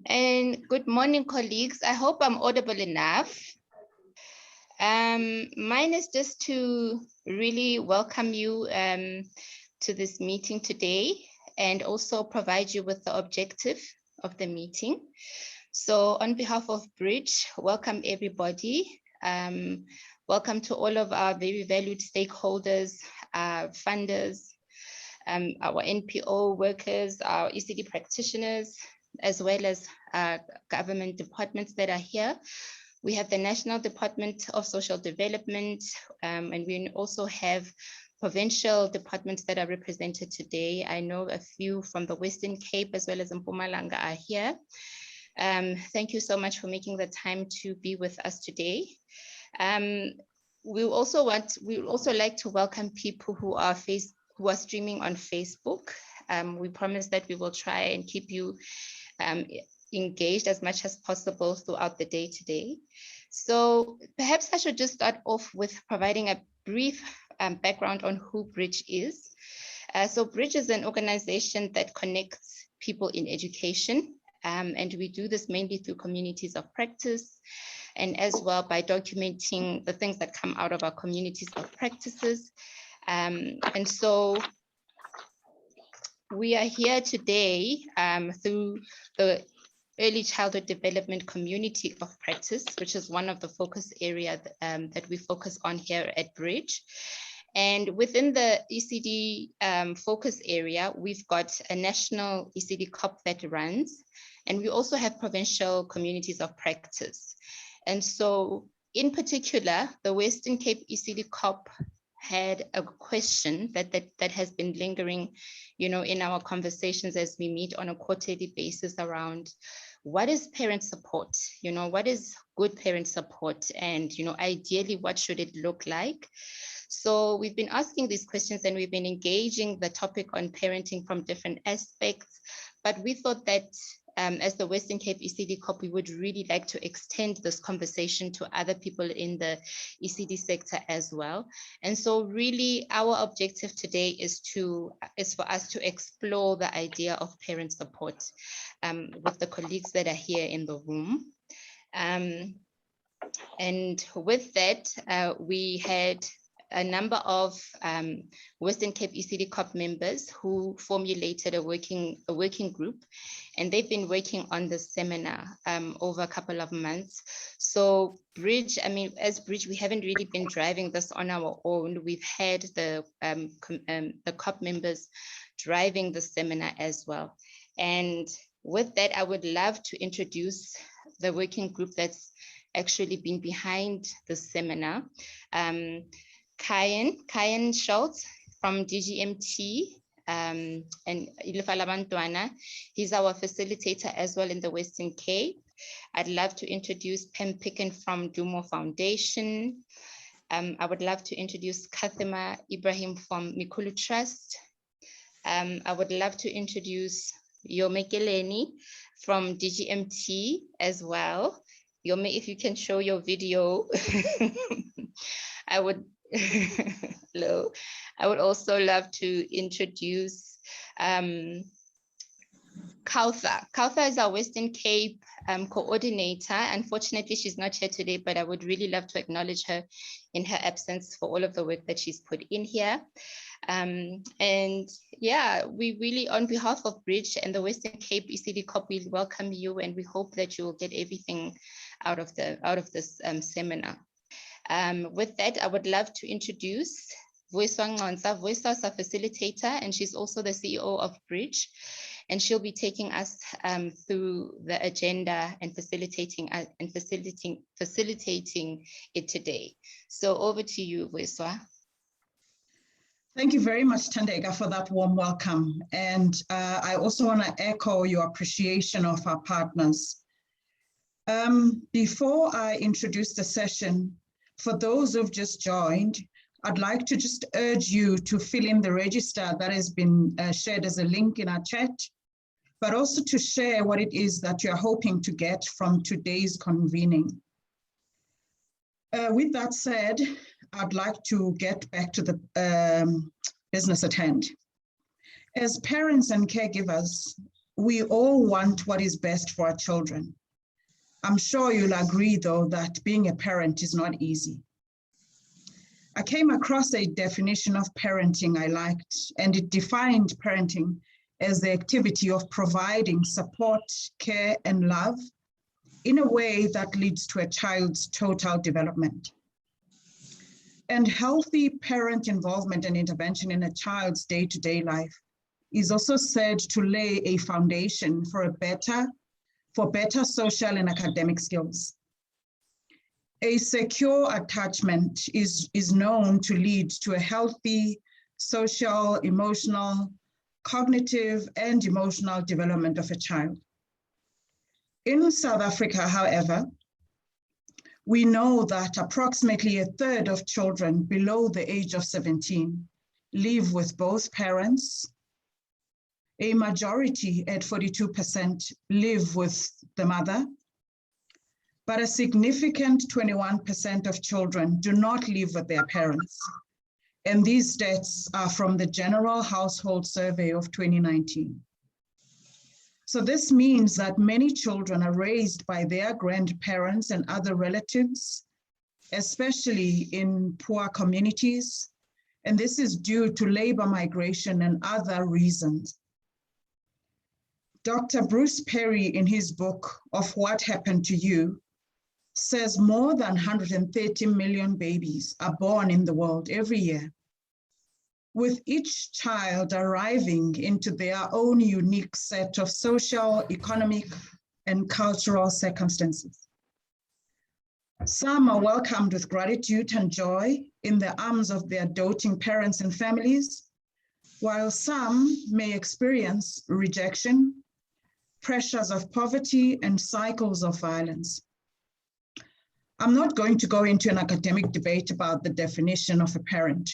And good morning, colleagues. I hope I'm audible enough. Mine is just to really welcome you to this meeting today and also provide you with the objective of the meeting. So on behalf of Bridge, welcome everybody. Welcome to all of our very valued stakeholders, funders, our NPO workers, our ECD practitioners, as well as government departments that are here. We have the National Department of Social Development, and we also have provincial departments that are represented today. I know a few from the Western Cape as well as Mpumalanga are here. Thank you so much for making the time to be with us today. We would also like to welcome people who are streaming on Facebook. We promise that we will try and keep you engaged as much as possible throughout the day today. So perhaps I should just start off with providing a brief background on who Bridge is. So Bridge is an organization that connects people in education, and we do this mainly through communities of practice, and as well by documenting the things that come out of our communities of practices. And so we are here today through the Early Childhood Development Community of Practice, which is one of the focus areas that we focus on here at Bridge. And within the ECD focus area, we've got a national ECD COP that runs, and we also have provincial communities of practice. And so in particular, the Western Cape ECD COP had a question that has been lingering, in our conversations as we meet on a quarterly basis around what is parent support, what is good parent support, and ideally what should it look like. So we've been asking these questions and we've been engaging the topic on parenting from different aspects, but we thought that as the Western Cape ECD COP, we would really like to extend this conversation to other people in the ECD sector as well. And so really our objective today is for us to explore the idea of parent support with the colleagues that are here in the room. And with that, we had a number of Western Cape ECD COP members who formulated a working group, and they've been working on this seminar over a couple of months. So Bridge, as Bridge, we haven't really been driving this on our own. We've had the COP members driving the seminar as well. And with that, I would love to introduce the working group that's actually been behind the seminar. Kyan Schultz from DGMT and Ilifalabantwana. He's our facilitator as well in the Western Cape. I'd love to introduce Pam Picken from Dumo Foundation. I would love to introduce Kathima Ibrahim from Mikulu Trust. I would love to introduce Yome Keleni from DGMT as well. Yome, if you can show your video, I would. Hello. I would also love to introduce Kautha. Kautha is our Western Cape coordinator. Unfortunately, she's not here today, but I would really love to acknowledge her in her absence for all of the work that she's put in here. And yeah, we really, on behalf of Bridge and the Western Cape ECD COP, we welcome you, and we hope that you will get everything out of this seminar. With that, I would love to introduce Voiswa Ngonsa. Voiswa is a facilitator, and she's also the CEO of Bridge, and she'll be taking us through the agenda and facilitating it today. So over to you, Voiswa. Thank you very much, Thandeka, for that warm welcome. And I also want to echo your appreciation of our partners. Before I introduce the session, for those who've just joined, I'd like to just urge you to fill in the register that has been shared as a link in our chat, but also to share what it is that you're hoping to get from today's convening. With that said, I'd like to get back to the business at hand. As parents and caregivers, we all want what is best for our children. I'm sure you'll agree, though, that being a parent is not easy. I came across a definition of parenting I liked, and it defined parenting as the activity of providing support, care, and love in a way that leads to a child's total development. And healthy parent involvement and intervention in a child's day-to-day life is also said to lay a foundation for better social and academic skills. A secure attachment is known to lead to a healthy social, emotional, cognitive, and emotional development of a child. In South Africa, however, we know that approximately a third of children below the age of 17 live with both parents. A majority at 42% live with the mother, but a significant 21% of children do not live with their parents. And these stats are from the General Household Survey of 2019. So this means that many children are raised by their grandparents and other relatives, especially in poor communities. And this is due to labor migration and other reasons. Dr. Bruce Perry, in his book, Of What Happened to You, says more than 130 million babies are born in the world every year, with each child arriving into their own unique set of social, economic, and cultural circumstances. Some are welcomed with gratitude and joy in the arms of their doting parents and families, while some may experience rejection, pressures of poverty, and cycles of violence. I'm not going to go into an academic debate about the definition of a parent.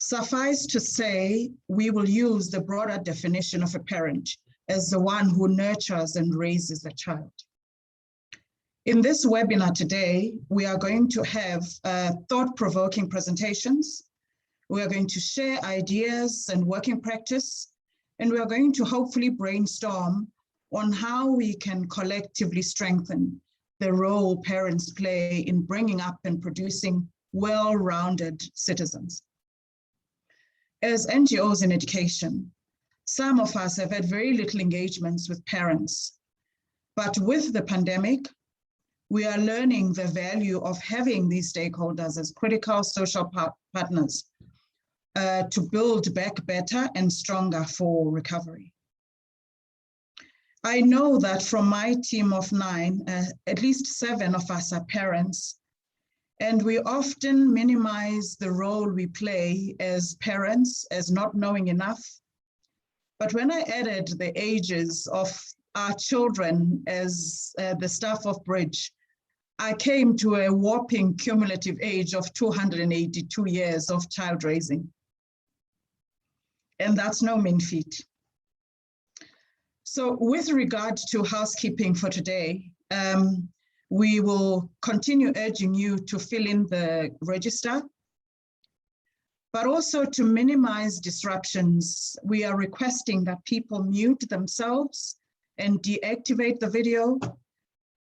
Suffice to say, we will use the broader definition of a parent as the one who nurtures and raises a child. In this webinar today, we are going to have thought-provoking presentations. We are going to share ideas and working practice, and we are going to hopefully brainstorm on how we can collectively strengthen the role parents play in bringing up and producing well-rounded citizens. As NGOs in education, some of us have had very little engagements with parents, but with the pandemic, we are learning the value of having these stakeholders as critical social partners to build back better and stronger for recovery. I know that from my team of 9, at least 7 of us are parents, and we often minimize the role we play as parents as not knowing enough. But when I added the ages of our children as the staff of Bridge, I came to a whopping cumulative age of 282 years of child raising. And that's no mean feat. So with regard to housekeeping for today, we will continue urging you to fill in the register, but also to minimize disruptions. We are requesting that people mute themselves and deactivate the video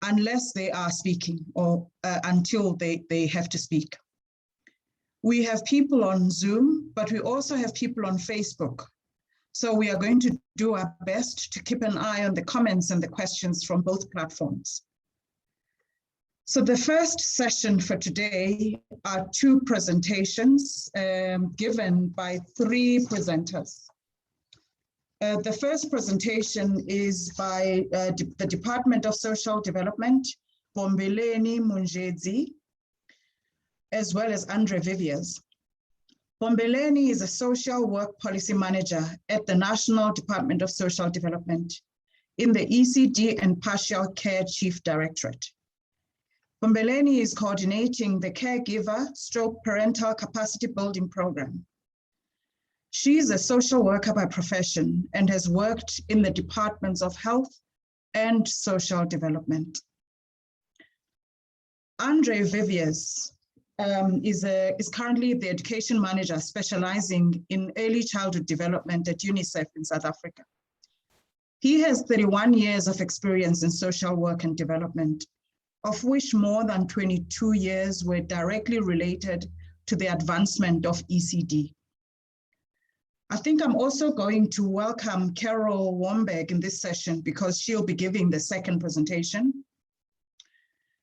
unless they are speaking or until they have to speak. We have people on Zoom, but we also have people on Facebook. So we are going to do our best to keep an eye on the comments and the questions from both platforms. So the first session for today are 2 presentations given by 3 presenters. The first presentation is by the Department of Social Development, Bombeleni Munjedzi, as well as Andre Viviers. Bombeleni is a social work policy manager at the National Department of Social Development in the ECD and Partial Care Chief Directorate. Bombeleni is coordinating the Caregiver / Parental Capacity Building Program. She is a social worker by profession and has worked in the departments of health and social development. Andre Viviers is currently the education manager specializing in early childhood development at UNICEF in South Africa. He has 31 years of experience in social work and development, of which more than 22 years were directly related to the advancement of ECD. I think I'm also going to welcome Carol Womberg in this session because she'll be giving the second presentation.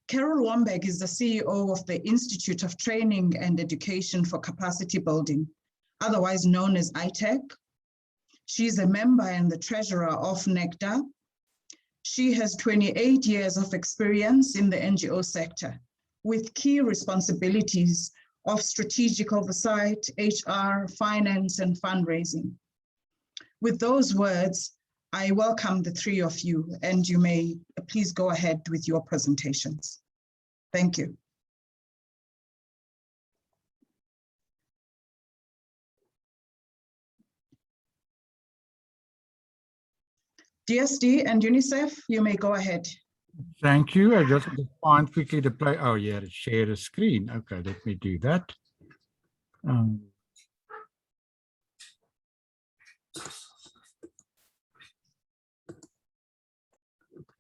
Carol Womberg is the CEO of the Institute of Training and Education for Capacity Building, otherwise known as ITEC. She's a member and the treasurer of NECTA. She has 28 years of experience in the NGO sector with key responsibilities of strategic oversight, HR, finance, and fundraising. With those words, I welcome the three of you, and you may please go ahead with your presentations. Thank you. DSD and UNICEF, you may go ahead. Thank you. I just find quickly to play. Oh, yeah, share the screen. Okay, let me do that.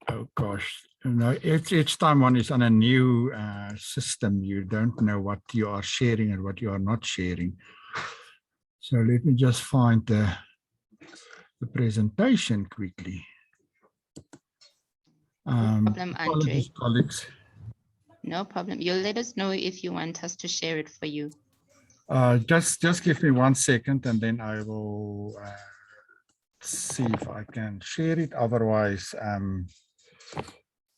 Oh gosh, no, each time one is on a new system, you don't know what you are sharing and what you are not sharing. So let me just find the presentation quickly. No problem, Andre. Colleagues. No problem. You'll let us know if you want us to share it for you. Just give me 1 second and then I will see if I can share it. Otherwise,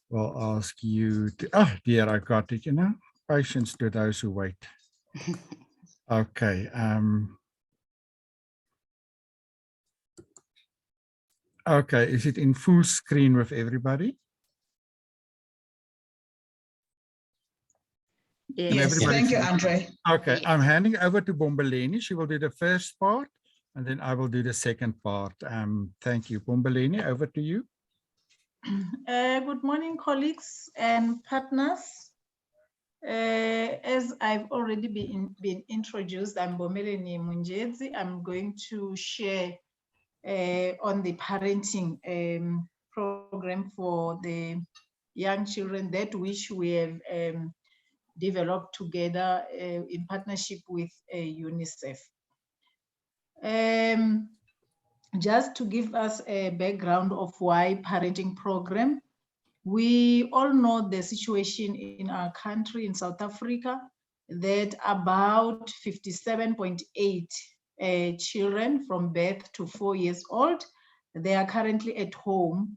we'll ask you to, oh dear, I got it, you know, patience to those who wait. Okay. Okay, is it in full screen with everybody? Yes, thank you, Andre. Okay, Yes. I'm handing over to Bombeleni. She will do the first part and then I will do the second part. Thank you. Bombeleni, over to you. Good morning, colleagues and partners. As I've already been introduced, I'm Bombeleni Munjezi. I'm going to share on the parenting program for the young children, that which we have developed together in partnership with UNICEF. Just to give us a background of why parenting program, we all know the situation in our country, in South Africa, that about 57.8 children from birth to 4 years old, they are currently at home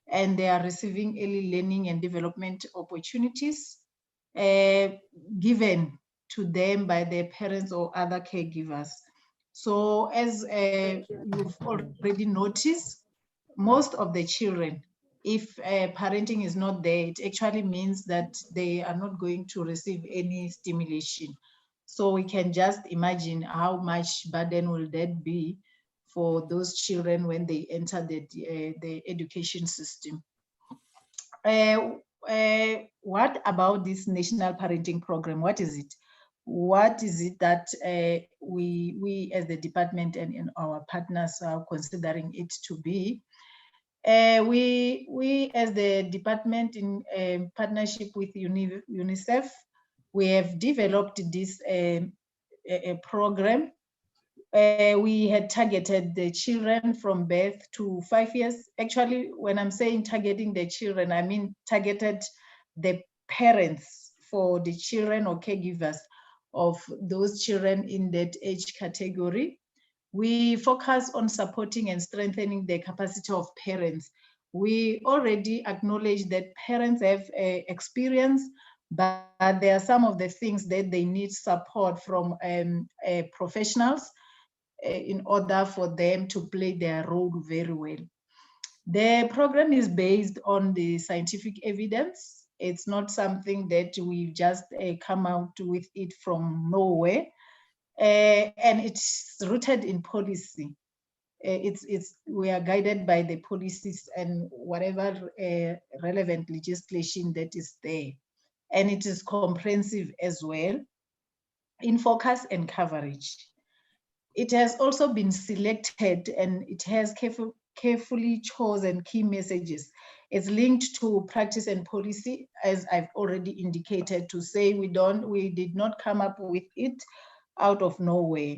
and they are receiving early learning and development opportunities given to them by their parents or other caregivers. So as you've already noticed, most of the children, if parenting is not there, it actually means that they are not going to receive any stimulation. So we can just imagine how much burden will that be for those children when they enter the education system. What about this national parenting program? What is it? What is it that we as the department and our partners are considering it to be? We as the department in partnership with UNICEF, we have developed this a program. We had targeted the children from birth to 5 years. Actually, when I'm saying targeting the children, I mean targeted the parents for the children or caregivers of those children in that age category. We focus on supporting and strengthening the capacity of parents. We already acknowledge that parents have experience, but there are some of the things that they need support from professionals in order for them to play their role very well. The program is based on the scientific evidence. It's not something that we've just come out with it from nowhere. And it's rooted in policy. We are guided by the policies and whatever relevant legislation that is there. And it is comprehensive as well in focus and coverage. It has also been selected and it has carefully chosen key messages. It's linked to practice and policy, as I've already indicated, to say we did not come up with it out of nowhere.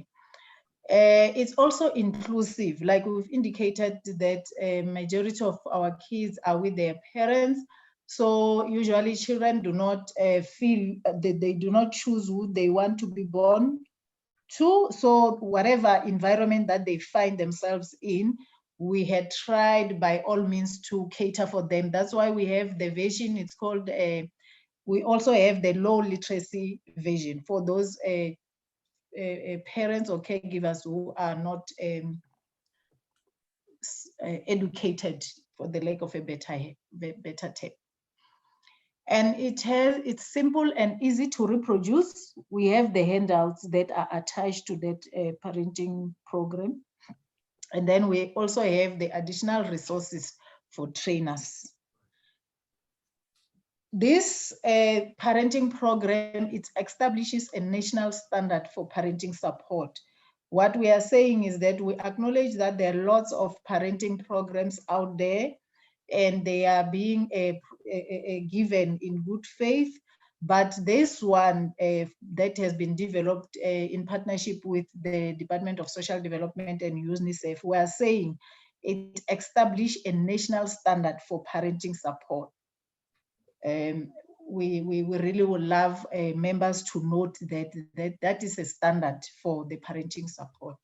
It's also inclusive, like we've indicated that a majority of our kids are with their parents. So usually children do not feel that they do not choose who they want to be born to. So whatever environment that they find themselves in, we had tried by all means to cater for them. That's why we have the version, it's called, we also have the low literacy version for those parents or caregivers who are not educated, for the lack of a better term. And it's simple and easy to reproduce. We have the handouts that are attached to that parenting program. And then we also have the additional resources for trainers. This parenting program, it establishes a national standard for parenting support. What we are saying is that we acknowledge that there are lots of parenting programs out there, and they are being given in good faith. But this one that has been developed in partnership with the Department of Social Development and UNICEF, we are saying it established a national standard for parenting support. We really would love members to note that is a standard for the parenting support.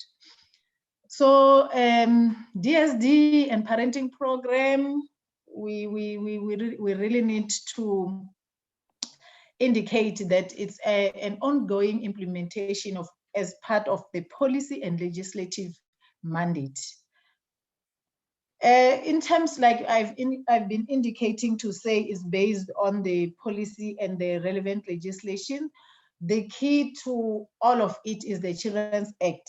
So DSD and parenting program, we really need to indicate that it's an ongoing implementation of as part of the policy and legislative mandate. In terms like I've been indicating to say is based on the policy and the relevant legislation, the key to all of it is the Children's Act.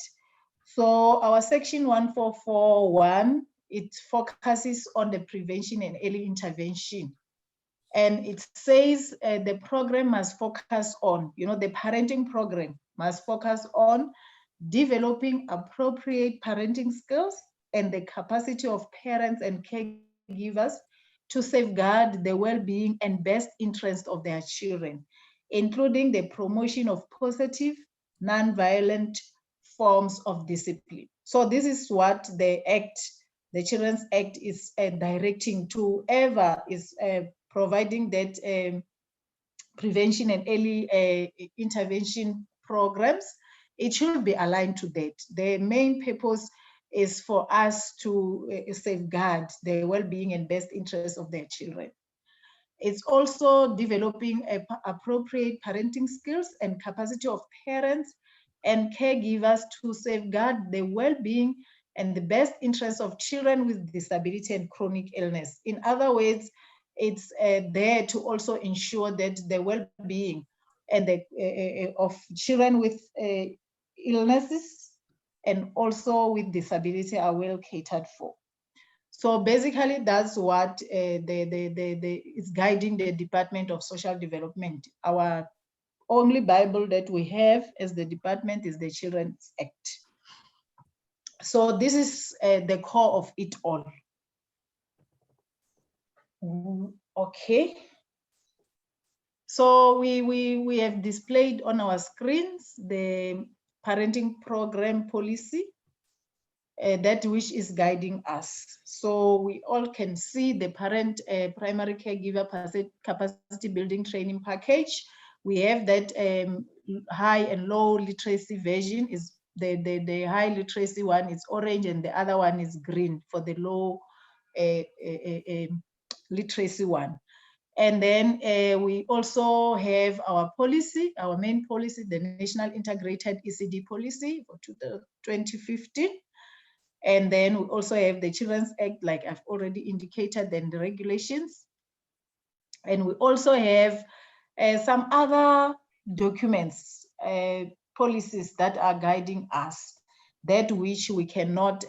So our section 1441, it focuses on the prevention and early intervention. And it says the program must focus on, the parenting program must focus on developing appropriate parenting skills and the capacity of parents and caregivers to safeguard the well-being and best interest of their children, including the promotion of positive, non-violent forms of discipline. So this is what the Children's Act is directing to whoever is providing that prevention and early intervention programs. It should be aligned to that. The main purpose is for us to safeguard the well-being and best interests of their children. It's also developing appropriate parenting skills and capacity of parents and caregivers to safeguard the well-being and the best interests of children with disability and chronic illness. In other words, it's there to also ensure that the well-being and of children with illnesses and also with disability are well catered for. So basically, that's what is guiding the Department of Social Development. Our only Bible that we have as the department is the Children's Act. So this is the core of it all. Okay. So we have displayed on our screens the parenting program policy that which is guiding us. So we all can see the primary caregiver capacity building training package. We have that high and low literacy version. Is the high literacy one is orange and the other one is green for the low literacy one. And then we also have our policy, our main policy, the National Integrated ECD Policy for 2015. And then we also have the Children's Act, like I've already indicated, then the regulations. And we also have some other documents, policies that are guiding us, that which we cannot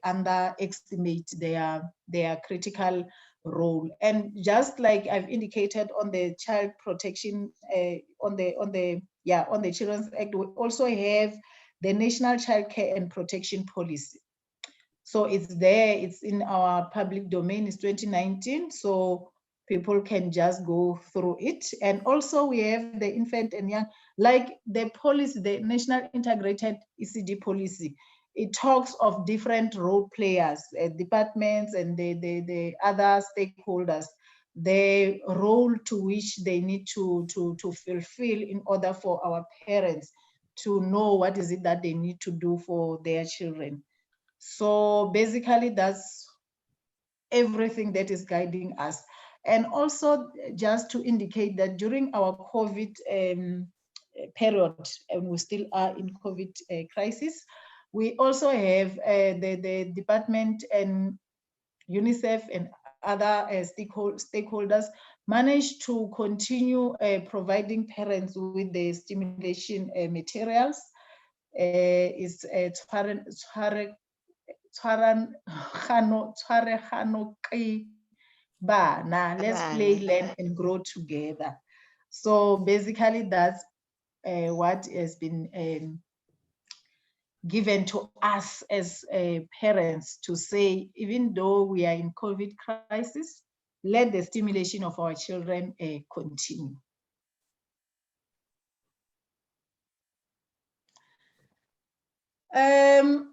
underestimate their critical role. And just like I've indicated on the child protection, on the Children's Act, we also have the National Child Care and Protection Policy. So it's there, it's in our public domain, it's 2019, so people can just go through it. And also we have the infant and young, like the policy, the National Integrated ECD policy, it talks of different role players, departments and the other stakeholders, the role to which they need to fulfill in order for our parents to know what is it that they need to do for their children. So basically that's everything that is guiding us. And also just to indicate that during our COVID period, and we still are in COVID crisis, we also have the department and UNICEF and other stakeholders managed to continue providing parents with the stimulation materials. It's let's play, learn, and grow together. So basically that's what has been given to us as parents to say, even though we are in COVID crisis, let the stimulation of our children continue.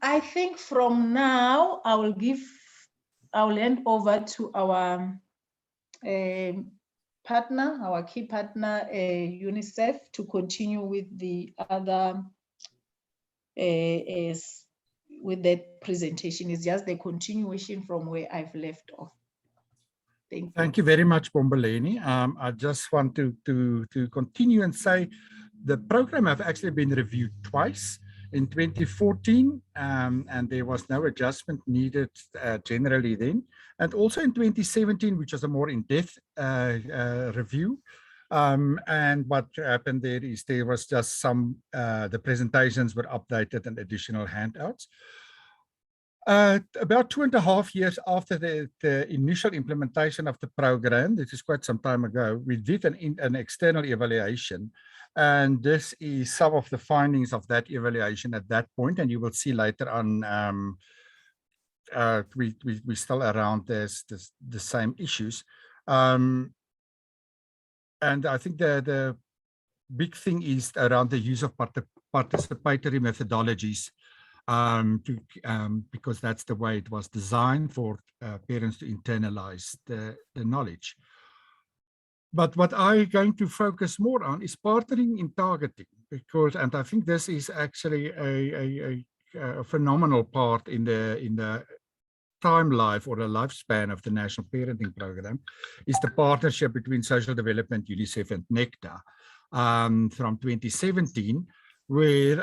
I think from now, I will hand over to our partner, our key partner, UNICEF, to continue with the other, with that presentation. It's just the continuation from where I've left off. Thank you. Thank you very much, Bombeleni. I just want to continue and say the program have actually been reviewed twice. In 2014, and there was no adjustment needed generally then. And also in 2017, which was a more in-depth review. And what happened there is there was just some, the presentations were updated and additional handouts. About 2.5 years after the initial implementation of the program, this is quite some time ago, we did an external evaluation. And this is some of the findings of that evaluation at that point. And you will see later on, we're still around the same issues. And I think the big thing is around the use of participatory methodologies, because that's the way it was designed for parents to internalize the knowledge. But what I'm going to focus more on is partnering in targeting, because, and I think this is actually a phenomenal part in the time life or the lifespan of the National Parenting Program, is the partnership between Social Development, UNICEF, and NECTA from 2017, where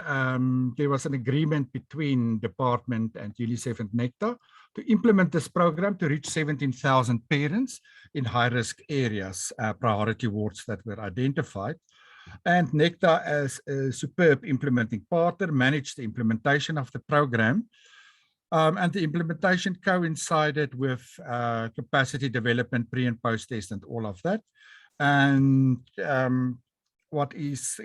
there was an agreement between Department and UNICEF and NECTA to implement this program to reach 17,000 parents in high-risk areas, priority wards that were identified. And NECTA, as a superb implementing partner, managed the implementation of the program. And the implementation coincided with capacity development, pre and post test, and all of that. And what is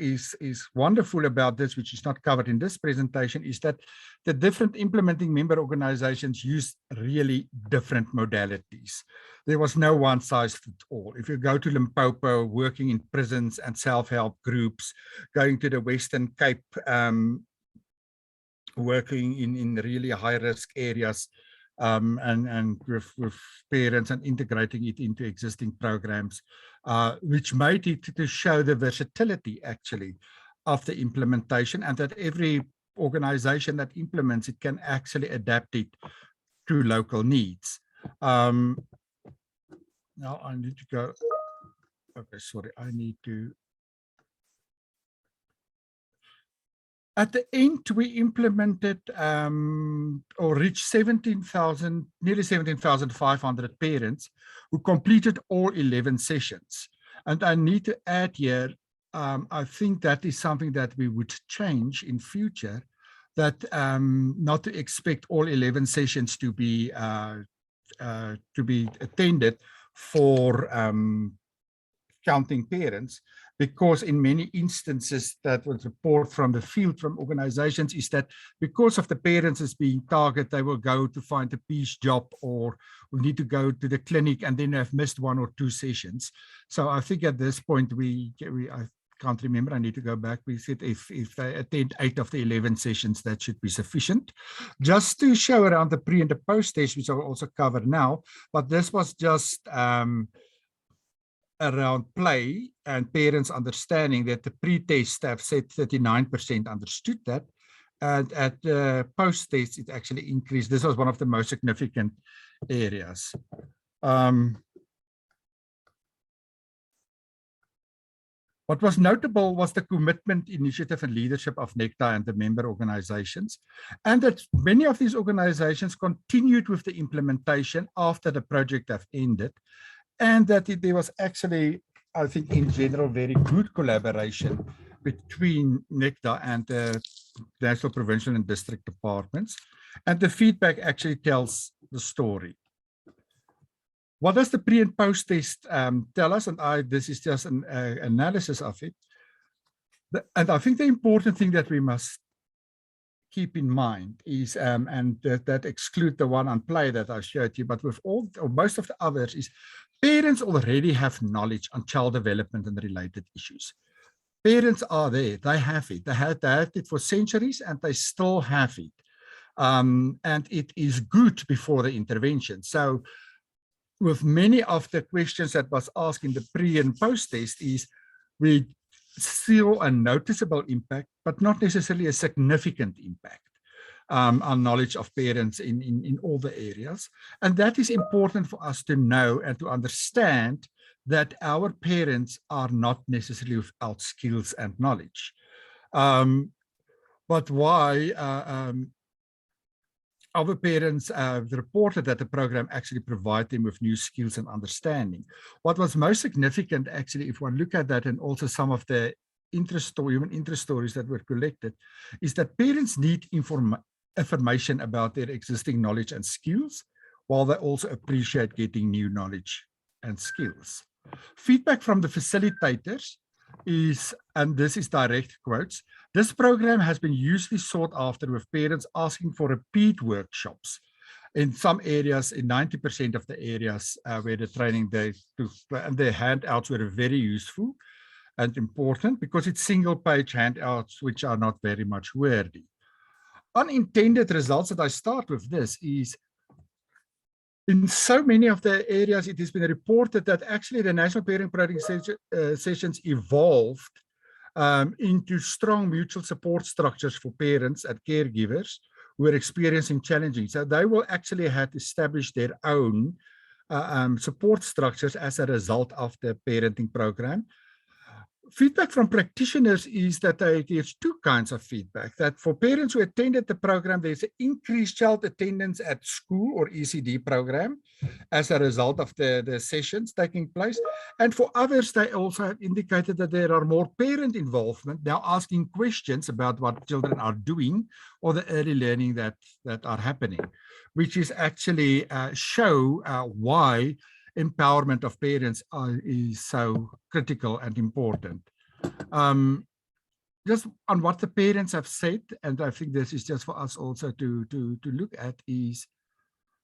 wonderful about this, which is not covered in this presentation, is that the different implementing member organizations use really different modalities. There was no one size fits all. If you go to Limpopo, working in prisons and self-help groups, going to the Western Cape, working in really high-risk areas, and with parents and integrating it into existing programs, which made it to show the versatility actually of the implementation, and that every organization that implements it can actually adapt it to local needs. Now I need to go. Okay, sorry, I need to. At the end, we implemented or reached 17,000, nearly 17,500 parents who completed all 11 sessions. And I need to add here, I think that is something that we would change in future, that not to expect all 11 sessions to be attended for counting parents, because in many instances that was report from the field from organizations is that because of the parents as being targeted, they will go to find a peace job or will need to go to the clinic and then have missed 1 or 2 sessions. So I think at this point I can't remember, I need to go back. We said if they attend 8 of the 11 sessions, that should be sufficient. Just to show around the pre and the post test, which I will also cover now, but this was just around play and parents understanding that the pre-test staff said 39% understood that. And at the post-test, it actually increased. This was one of the most significant areas. What was notable was the commitment, initiative, and leadership of NECTA and the member organizations, and that many of these organizations continued with the implementation after the project have ended, and that there was actually, I think, in general, very good collaboration between NECTA and the national, provincial, and district departments, and the feedback actually tells the story. What does the pre and post test tell us? And this is just an analysis of it. And I think the important thing that we must keep in mind is, and that exclude the one on play that I showed you, but with all or most of the others is parents already have knowledge on child development and related issues. Parents are there, they have it. They had it for centuries and they still have it. And it is good before the intervention. So with many of the questions that was asked in the pre and post test is we feel a noticeable impact, but not necessarily a significant impact on knowledge of parents in all the areas. And that is important for us to know and to understand that our parents are not necessarily without skills and knowledge. But why our parents reported that the program actually provided them with new skills and understanding. What was most significant, actually, if one look at that and also some of the human interest stories that were collected, is that parents need information about their existing knowledge and skills, while they also appreciate getting new knowledge and skills. Feedback from the facilitators is, and this is direct quotes, this program has been usually sought after with parents asking for repeat workshops. In some areas, in 90% of the areas where the training they took, and the handouts were very useful and important because it's single-page handouts which are not very much wordy. Unintended results, that I start with this, is in so many of the areas, it has been reported that actually the National Parent Program sessions evolved into strong mutual support structures for parents and caregivers who are experiencing challenging. So they will actually have established their own support structures as a result of the parenting program. Feedback from practitioners is that there's 2 kinds of feedback. That for parents who attended the program, there's an increased child attendance at school or ECD program as a result of the sessions taking place. And for others, they also have indicated that there are more parent involvement, now asking questions about what children are doing or the early learning that are happening, which is actually show why empowerment of parents is so critical and important. Just on what the parents have said, and I think this is just for us also to look at, is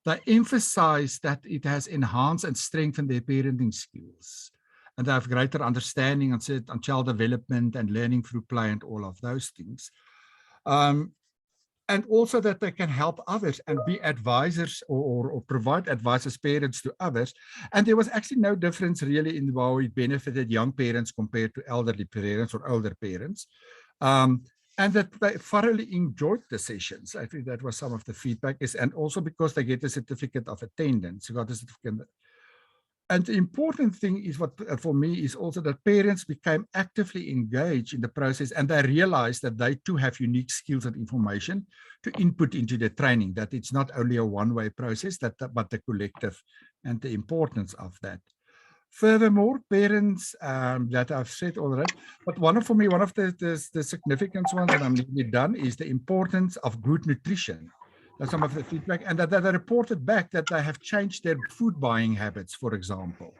they emphasize that it has enhanced and strengthened their parenting skills, and they have greater understanding on child development and learning through play and all of those things. And also that they can help others and be advisors or provide advice as parents to others. And there was actually no difference really in how it benefited young parents compared to elderly parents or older parents. And that they thoroughly enjoyed the sessions. I think that was some of the feedback, and also because they get a certificate of attendance. You got a certificate. And the important thing is what for me is also that parents became actively engaged in the process, and they realized that they too have unique skills and information to input into the training, that it's not only a one-way process, but the collective and the importance of that. Furthermore, parents that I've said already, but for me, one of the significant ones that I'm nearly done is the importance of good nutrition. That's some of the feedback, and that they reported back that they have changed their food buying habits, for example.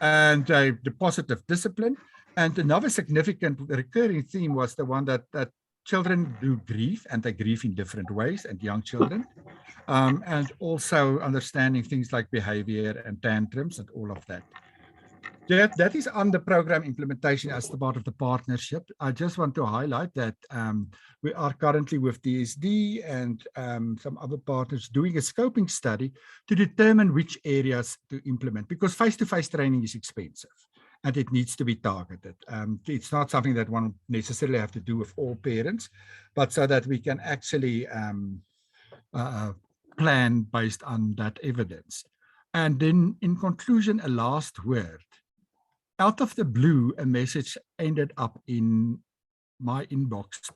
and the positive discipline. And another significant recurring theme was the one that children do grieve, and they grieve in different ways, and young children. And also understanding things like behavior and tantrums and all of that. That is on the program implementation as the part of the partnership. I just want to highlight that we are currently with DSD and some other partners doing a scoping study to determine which areas to implement, because face-to-face training is expensive and it needs to be targeted. It's not something that one necessarily have to do with all parents, but so that we can actually plan based on that evidence. And then in conclusion, a last word. Out of the blue, a message ended up in my inbox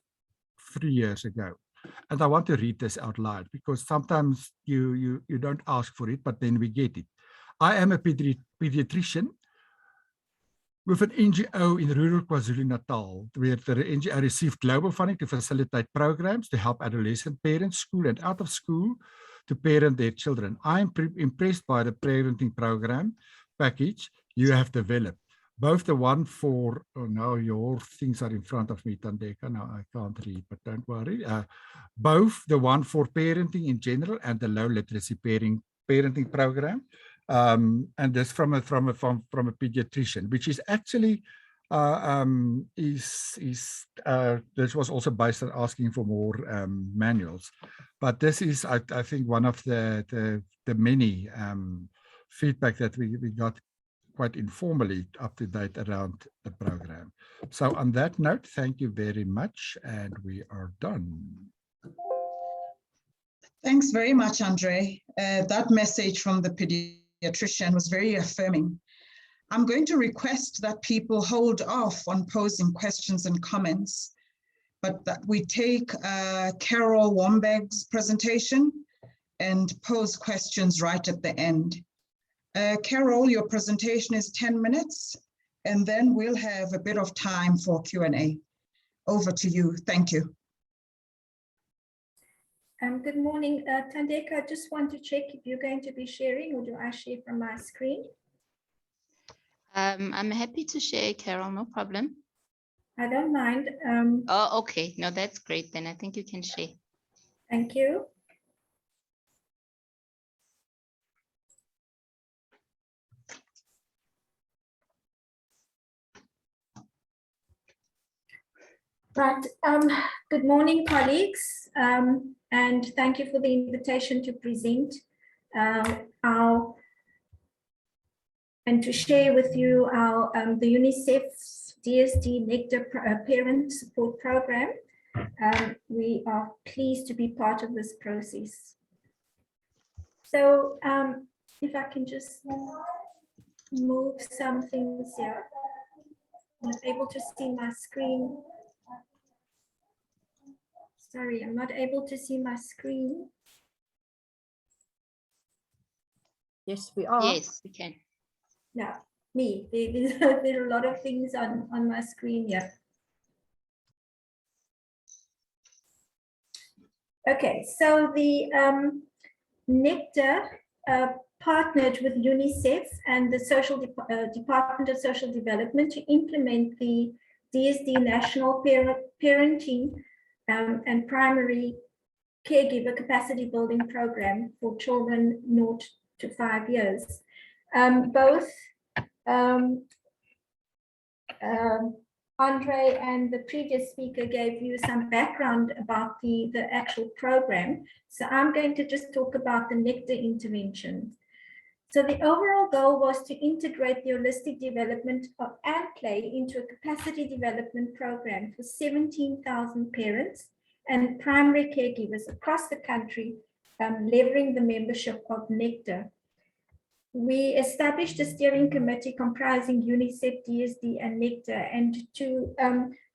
3 years ago. And I want to read this out loud because sometimes you don't ask for it, but then we get it. I am a pediatrician with an NGO in rural KwaZulu-Natal, where the NGO received global funding to facilitate programs to help adolescent parents, school and out of school, to parent their children. I'm impressed by the parenting program package you have developed. Both the one for, oh no, your things are in front of me, Tandeka, now I can't read, but don't worry. Both the one for parenting in general and the low literacy parenting program. And this from a pediatrician, which is actually, this was also based on asking for more manuals. But this is, I think, one of the many feedback that we got quite informally up to date around the program. So on that note, thank you very much, and we are done. Thanks very much, Andre. That message from the pediatrician was very affirming. I'm going to request that people hold off on posing questions and comments, but that we take Carol Wombeg's presentation and pose questions right at the end. Carol, your presentation is 10 minutes, and then we'll have a bit of time for Q&A. Over to you. Thank you. Good morning, Tandeka. I just want to check if you're going to be sharing, or do I share from my screen? I'm happy to share, Carol, no problem. I don't mind. Oh, okay. No, that's great. Then I think you can share. Thank you. Right. Good morning, colleagues, and thank you for the invitation to present and to share with you our the UNICEF's DSD Nectar Parent Support Program. We are pleased to be part of this process. So if I can just move some things here. I'm not able to see my screen. Sorry, I'm not able to see my screen. Yes, we are. Yes, we can. No, me. There are a lot of things on my screen here. Okay, so the Nectar partnered with UNICEF and the Department of Social Development to implement the DSD National Parenting and Primary Caregiver Capacity Building Program for children 0 to 5 years. Both Andre and the previous speaker gave you some background about the actual program. So I'm going to just talk about the Nectar intervention. So the overall goal was to integrate the holistic development of and play into a capacity development program for 17,000 parents and primary caregivers across the country, leveraging the membership of Nectar. We established a steering committee comprising UNICEF, DSD, and Nectar, and to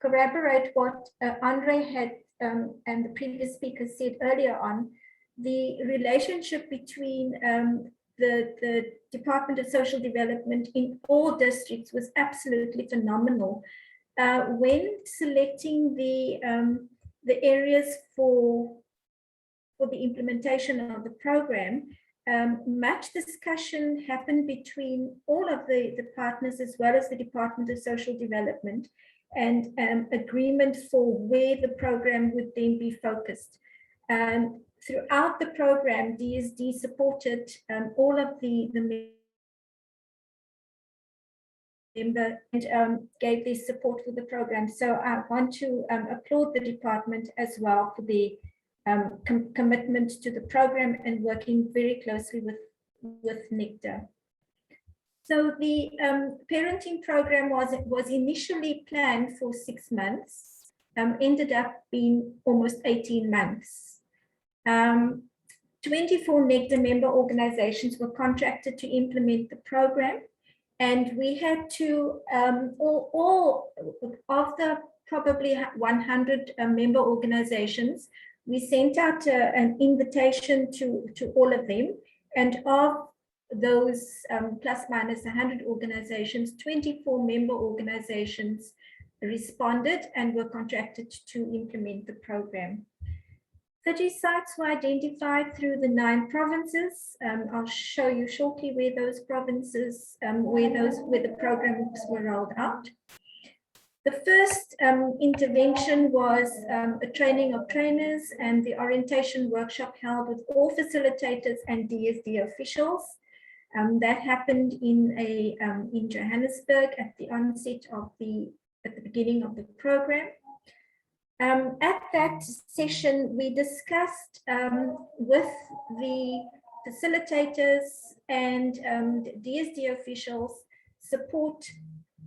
corroborate what Andre had and the previous speaker said earlier on, the relationship between the Department of Social Development in all districts was absolutely phenomenal. When selecting the areas for the implementation of the program, much discussion happened between all of the partners as well as the Department of Social Development, and agreement for where the program would then be focused. Throughout the program, DSD supported all of the member and gave their support for the program. So I want to applaud the department as well for the commitment to the program and working very closely with NECTA. So the parenting program was initially planned for 6 months, ended up being almost 18 months. 24 NECTA member organizations were contracted to implement the program, and we had to, all of the probably 100 member organizations, we sent out an invitation to all of them, and of those plus minus 100 organizations, 24 member organizations responded and were contracted to implement the program. 30 sites were identified through the 9 provinces. I'll show you shortly where those provinces, where the programs were rolled out. The first intervention was a training of trainers and the orientation workshop held with all facilitators and DSD officials. That happened in Johannesburg at the onset of at the beginning of the program. At that session, we discussed with the facilitators and DSD officials support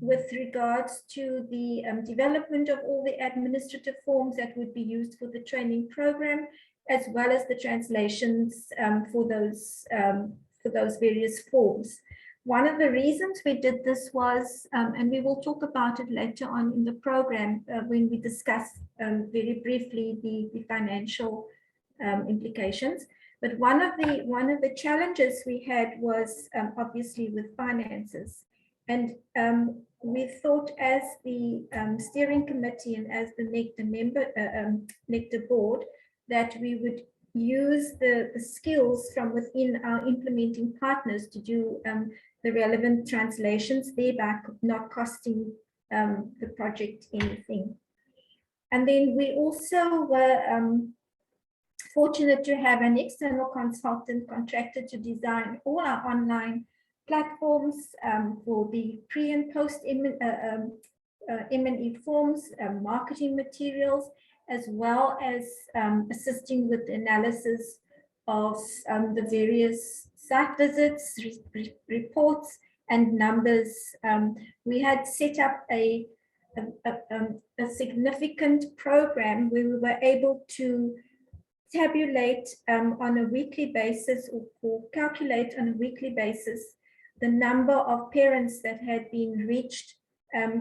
with regards to the development of all the administrative forms that would be used for the training program, as well as the translations for those various forms. One of the reasons we did this was, and we will talk about it later on in the program when we discuss very briefly the financial implications. But one of the challenges we had was obviously with finances. And we thought, as the steering committee and as the NECTA board, that we would use the skills from within our implementing partners to do the relevant translations, thereby not costing the project anything. And then we also were fortunate to have an external consultant contracted to design all our online platforms for the pre and post M&E forms, marketing materials, as well as assisting with the analysis of the various site visits, reports, and numbers. We had set up a significant program where we were able to tabulate on a weekly basis or calculate on a weekly basis the number of parents that had been reached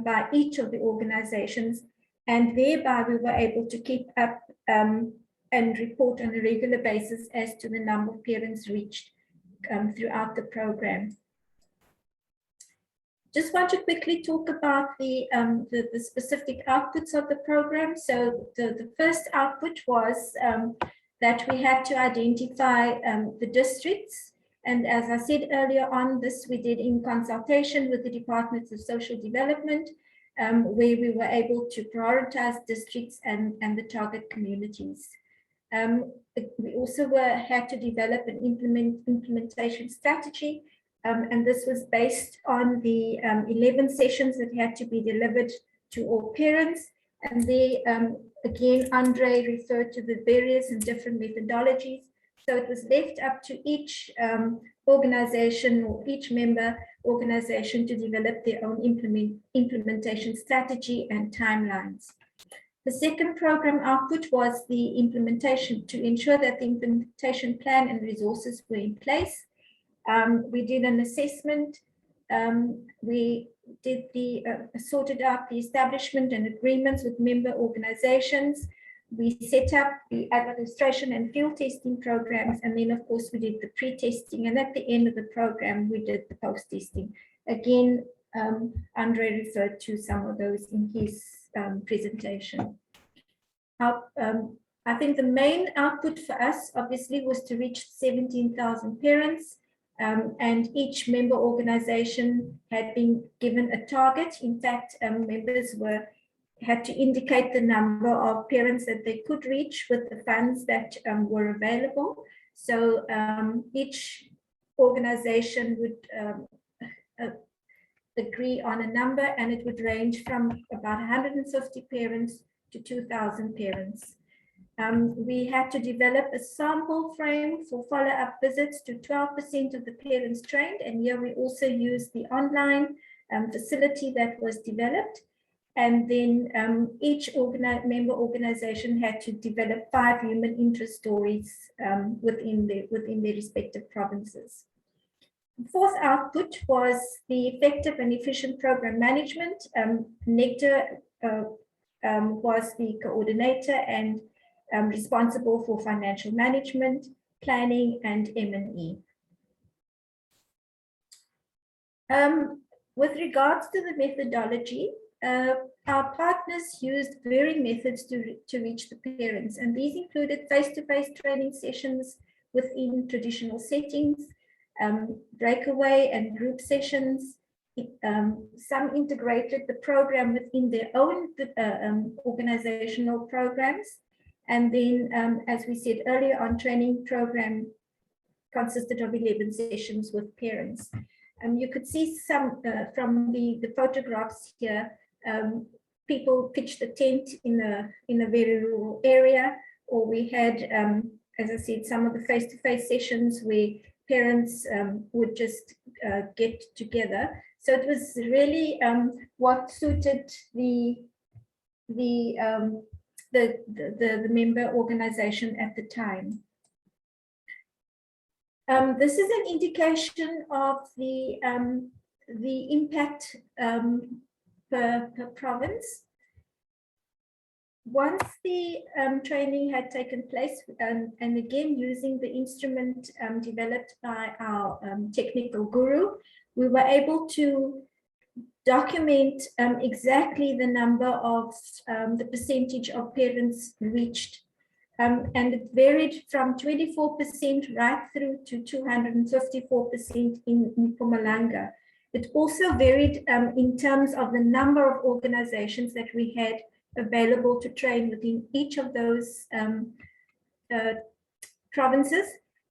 by each of the organizations, and thereby we were able to keep up and report on a regular basis as to the number of parents reached throughout the program. Just want to quickly talk about the specific outputs of the program. So the first output was that we had to identify the districts. And as I said earlier on, this we did in consultation with the Department of Social Development, where we were able to prioritize districts and the target communities. We also had to develop an implementation strategy, and this was based on the 11 sessions that had to be delivered to all parents. And they, again, Andre referred to the various and different methodologies. So it was left up to each organization or each member organization to develop their own implementation strategy and timelines. The second program output was the implementation, to ensure that the implementation plan and resources were in place. We did an assessment. We did sorted out the establishment and agreements with member organizations. We set up the administration and field testing programs, and then of course we did the pre-testing, and at the end of the program we did the post-testing. Again, Andre referred to some of those in his presentation. I I think the main output for us obviously was to reach 17,000 parents, and each member organization had been given a target. In fact, members had to indicate the number of parents that they could reach with the funds that were available. So each organization would agree on a number, and it would range from about 150 parents to 2,000 parents. We had to develop a sample frame for follow-up visits to 12% of the parents trained, and here we also used the online facility that was developed. And then each member organization had to develop 5 human interest stories within their respective provinces. The fourth output was the effective and efficient program management. Nectar was the coordinator and responsible for financial management, planning, and M&E. With regards to the methodology, our partners used varying methods to reach the parents, and these included face-to-face training sessions within traditional settings, breakaway and group sessions. Some integrated the program within their own organizational programs. And then, as we said earlier on, training program consisted of 11 sessions with parents. You could see some from the photographs here. People pitched a tent in a very rural area, or we had, as I said, some of the face-to-face sessions where parents would just get together. So it was really what suited the member organization at the time. This is an indication of the impact per province. Once the training had taken place, and again using the instrument developed by our technical guru, we were able to document exactly the number of the percentage of parents reached. And it varied from 24% right through to 254% in Mpumalanga. It also varied in terms of the number of organizations that we had available to train within each of those provinces,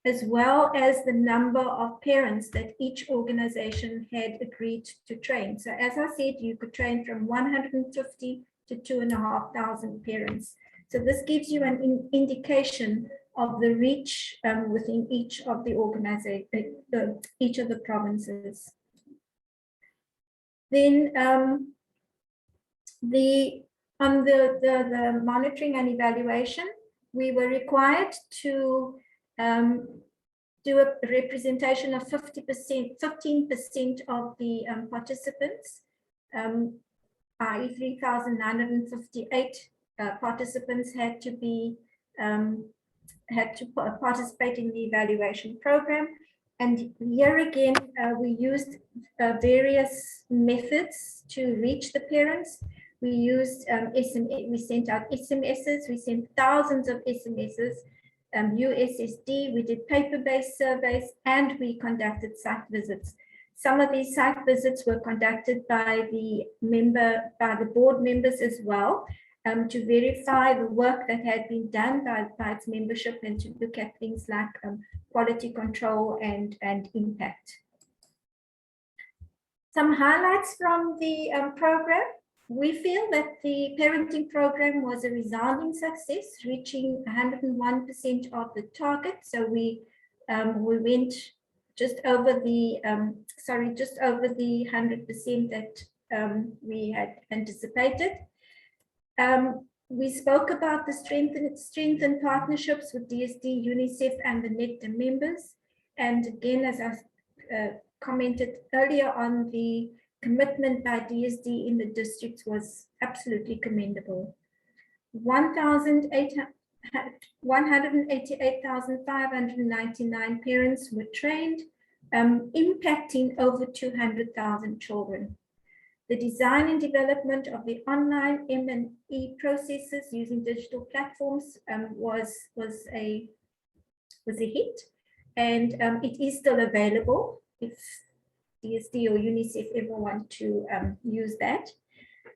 as well as the number of parents that each organization had agreed to train. So as I said, you could train from 150 to 2,500 parents. So this gives you an indication of the reach within each of the each of the provinces. Then on the monitoring and evaluation, we were required to do a representation of 15% of the participants, i.e. 3,958 participants had to participate in the evaluation program. And here again, we used various methods to reach the parents. We used we sent out SMSs, we sent thousands of SMSs, USSD, we did paper-based surveys, and we conducted site visits. Some of these site visits were conducted by the board members as well, to verify the work that had been done by its membership, and to look at things like quality control and impact. Some highlights from the program. We feel that the parenting program was a resounding success, reaching 101% of the target. So we went just over the 100% that we had anticipated. We spoke about the strengthened partnerships with DSD, UNICEF, and the Nectar members. And again, as I commented earlier on, the commitment by DSD in the districts was absolutely commendable. 188,599 parents were trained, impacting over 200,000 children. The design and development of the online M&E processes using digital platforms was a hit, and it is still available if DSD or UNICEF ever want to use that.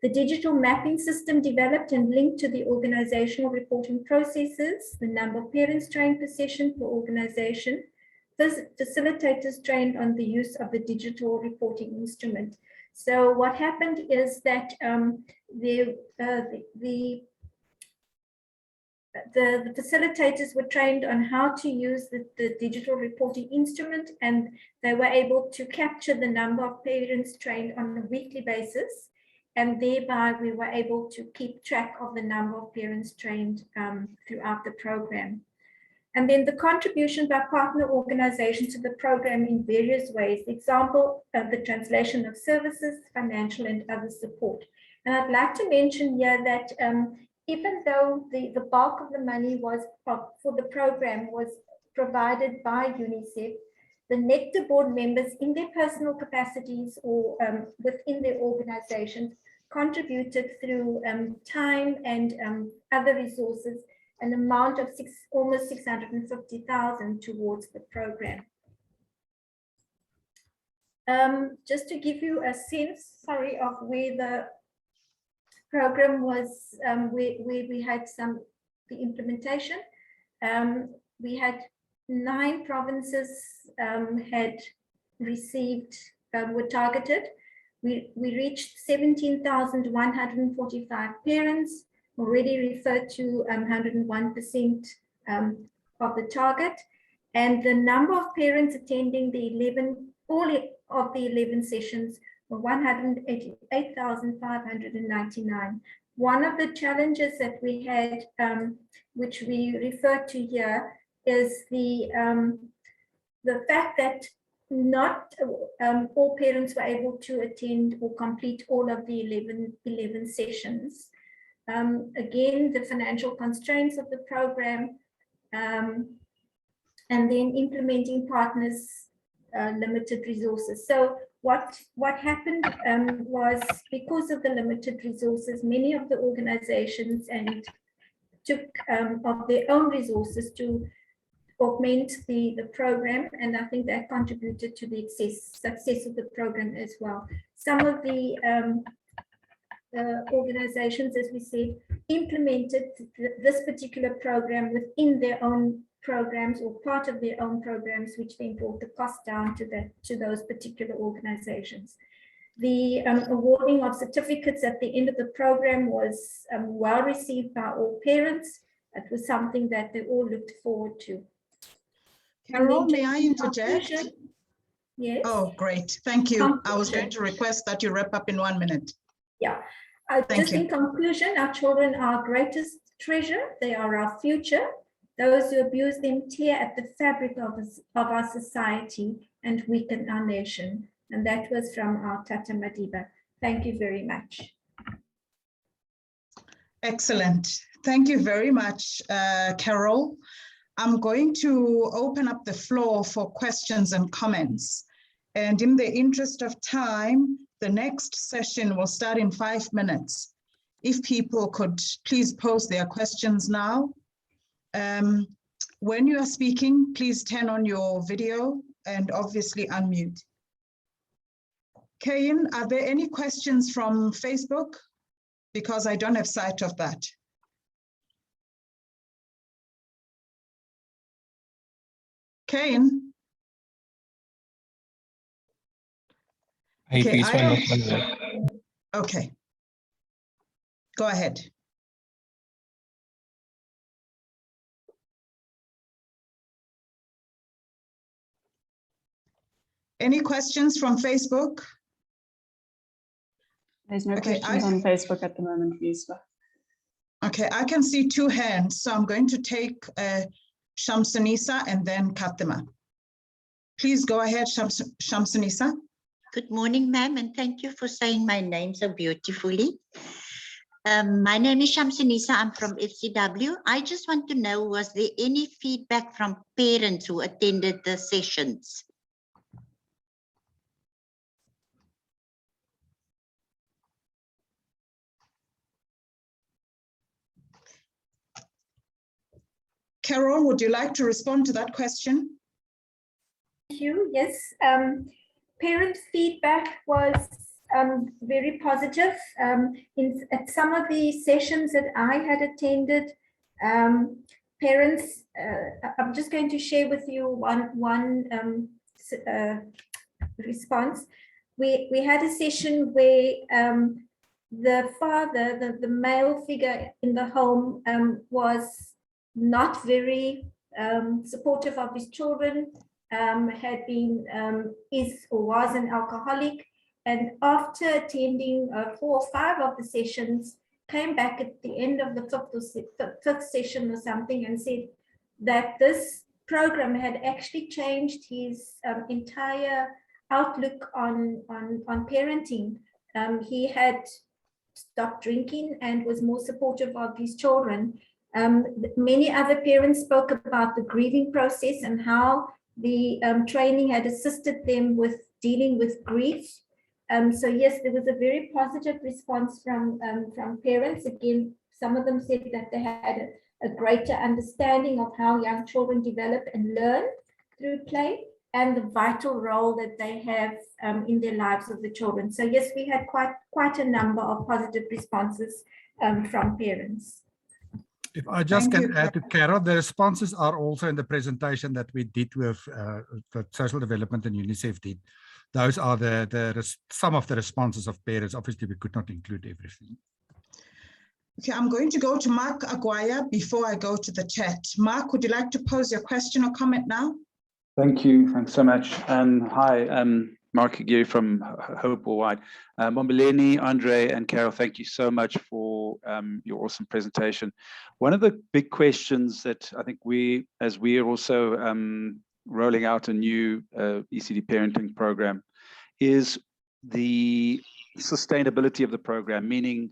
The digital mapping system developed and linked to the organizational reporting processes, the number of parents trained per session per organization, facilitators trained on the use of the digital reporting instrument. So what happened is that the facilitators were trained on how to use the digital reporting instrument, and they were able to capture the number of parents trained on a weekly basis. And thereby we were able to keep track of the number of parents trained throughout the program. And then the contribution by partner organizations to the program in various ways. Example, the translation of services, financial and other support. And I'd like to mention here that even though the bulk of the money was for the program was provided by UNICEF, the NECTA board members in their personal capacities or within their organizations contributed through time and other resources, an amount of almost 650,000 towards the program. Just to give you a sense, sorry, of where the program was, where we had the implementation. We had 9 provinces had received, were targeted. We reached 17,145 parents, already referred to 101% of the target. And the number of parents attending all of the 11 sessions were 188,599. One of the challenges that we had, which we refer to here, is the fact that not all parents were able to attend or complete all of the 11 sessions. Again, the financial constraints of the program, and then implementing partners' limited resources. So what happened was, because of the limited resources, many of the organizations took of their own resources to augment the program, and I think that contributed to the success of the program as well. Some of the organizations, as we said, implemented this particular program within their own programs or part of their own programs, which then brought the cost down to those particular organizations. The awarding of certificates at the end of the program was well received by all parents. It was something that they all looked forward to. Carol, may I interject? Yes. Oh, great. Thank you. I was going to request that you wrap up in 1 minute. Yeah. Just in conclusion, our children are our greatest treasure. They are our future. Those who abuse them tear at the fabric of our society and weaken our nation. And that was from our Tata Madiba. Thank you very much. Excellent. Thank you very much, Carol. I'm going to open up the floor for questions and comments. And in the interest of time, the next session will start in 5 minutes. If people could please pose their questions now. When you are speaking, please turn on your video and obviously unmute. Kayin, are there any questions from Facebook? Because I don't have sight of that. Kayin? Okay. Go ahead. Any questions from Facebook? There's no questions on Facebook at the moment, Lisa. Okay, I can see 2 hands, so I'm going to take Shamsunisa and then Katima. Please go ahead, Shamsunisa. Good morning, ma'am, and thank you for saying my name so beautifully. My name is Shamsunisa. I'm from FCW. I just want to know, was there any feedback from parents who attended the sessions? Carol, would you like to respond to that question? Thank you. Yes, parent feedback was very positive. At some of the sessions that I had attended, parents, I'm just going to share with you one response. We had a session where the father, the male figure in the home, was not very supportive of his children, had been, is or was an alcoholic, and after attending 4 or 5 of the sessions, came back at the end of the fifth session or something and said that this program had actually changed his entire outlook on parenting. He had stopped drinking and was more supportive of his children. Many other parents spoke about the grieving process and how the training had assisted them with dealing with grief. So yes, there was a very positive response from parents. Again, some of them said that they had a greater understanding of how young children develop and learn through play, and the vital role that they have in their lives of the children. So yes, we had quite a number of positive responses from parents. If I just can add to Carol, the responses are also in the presentation that we did with the Social Development and UNICEF did. Those are some of the responses of parents. Obviously, we could not include everything. Okay, I'm going to go to Mark Aguaya before I go to the chat. Mark, would you like to pose your question or comment now? Thank you. Thanks so much. Hi, Mark Aguirre from Hope Worldwide. Mombileni, Andre, and Carol, thank you so much for your awesome presentation. One of the big questions that I think as we are also rolling out a new ECD parenting program, is the sustainability of the program, meaning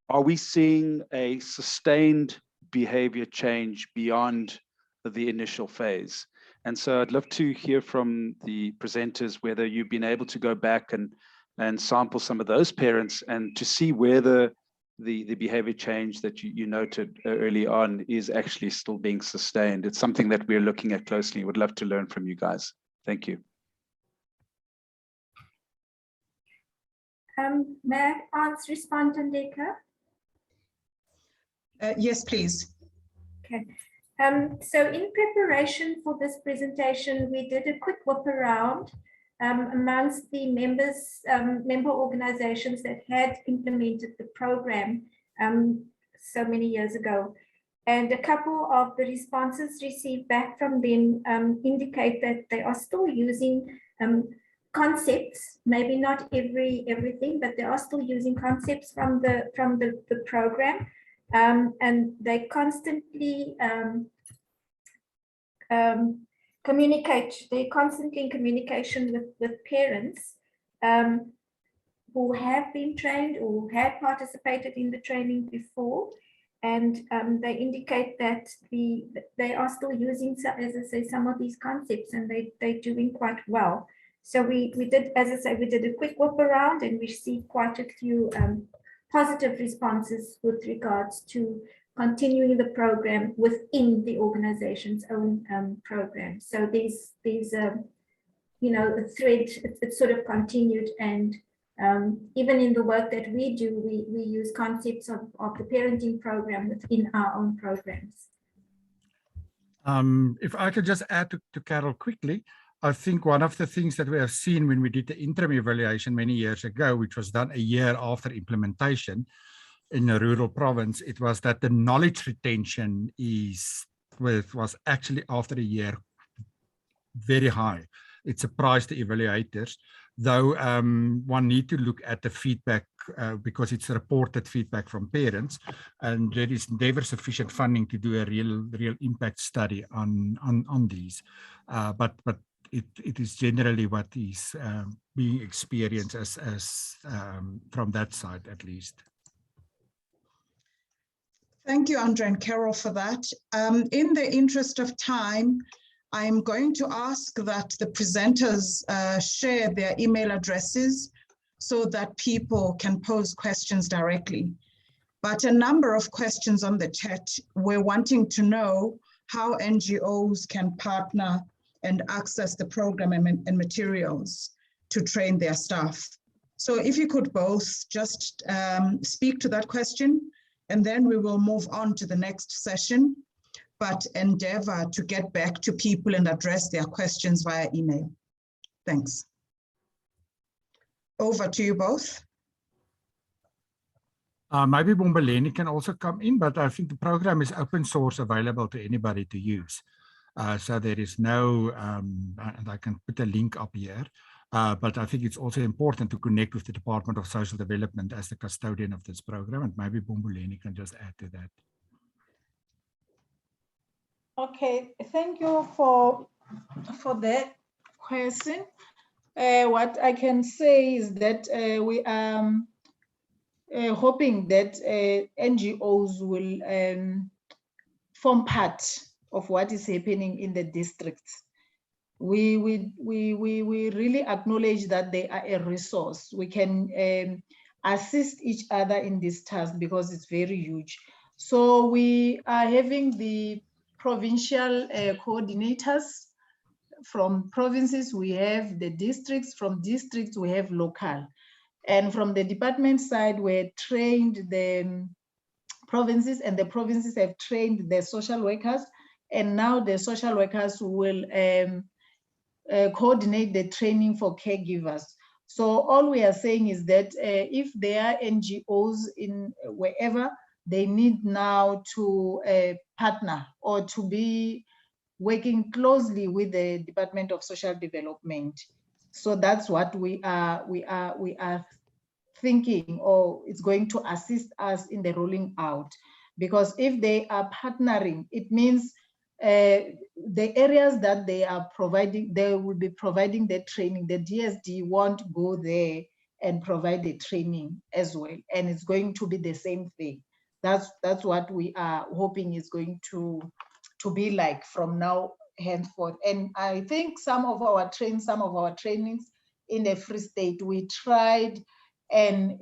are we seeing a sustained behavior change beyond the initial phase? And so I'd love to hear from the presenters whether you've been able to go back and sample some of those parents and to see whether the behavior change that you noted early on is actually still being sustained. It's something that we're looking at closely. Would love to learn from you guys. Thank you. May I respond, Ndeka? Yes, please. Okay. So in preparation for this presentation, we did a quick whip around amongst the member organizations that had implemented the program so many years ago. And a couple of the responses received back from them indicate that they are still using concepts, maybe not everything, but they are still using concepts from the program. And they constantly communicate. They're constantly in communication with parents who have been trained or had participated in the training before, and they indicate that they are still using, as I say, some of these concepts, and they're doing quite well. So we did, as I say, we did a quick whip around, and we received quite a few positive responses with regards to continuing the program within the organization's own program. So these you know, the thread, it's sort of continued, and even in the work that we do, we use concepts of the parenting program within our own programs. If I could just add to Carol quickly, I think one of the things that we have seen when we did the interim evaluation many years ago, which was done a year after implementation in a rural province, it was that the knowledge retention was actually after a year very high. It surprised the evaluators, though one need to look at the feedback because it's reported feedback from parents, and there is never sufficient funding to do a real impact study on these. But it is generally what is being experienced as from that side, at least. Thank you, Andre and Carol, for that. In the interest of time, I'm going to ask that the presenters share their email addresses so that people can pose questions directly. But a number of questions on the chat were wanting to know how NGOs can partner and access the program and materials to train their staff. So if you could both just speak to that question, and then we will move on to the next session, but endeavor to get back to people and address their questions via email. Thanks. Over to you both. Maybe Bombeleni can also come in, but I think the program is open source, available to anybody to use. So there is no, and I can put a link up here, but I think it's also important to connect with the Department of Social Development as the custodian of this program, and maybe Bombeleni can just add to that. Okay, thank you for that question. What I can say is that we are hoping that NGOs will form part of what is happening in the districts. We really acknowledge that they are a resource. We can assist each other in this task because it's very huge. So we are having the provincial coordinators. From provinces, we have the districts. From districts, we have local. And from the department side, we trained the provinces, and the provinces have trained the social workers. And now the social workers will coordinate the training for caregivers. So all we are saying is that if there are NGOs in wherever, they need now to partner or to be working closely with the Department of Social Development. So that's what we are thinking, or it's going to assist us in the rolling out. Because if they are partnering, it means the areas that they are providing, they will be providing the training. The DSD won't go there and provide the training as well. And it's going to be the same thing. That's what we are hoping is going to be like from now henceforth. And I think some of our trainings in the Free State, we tried and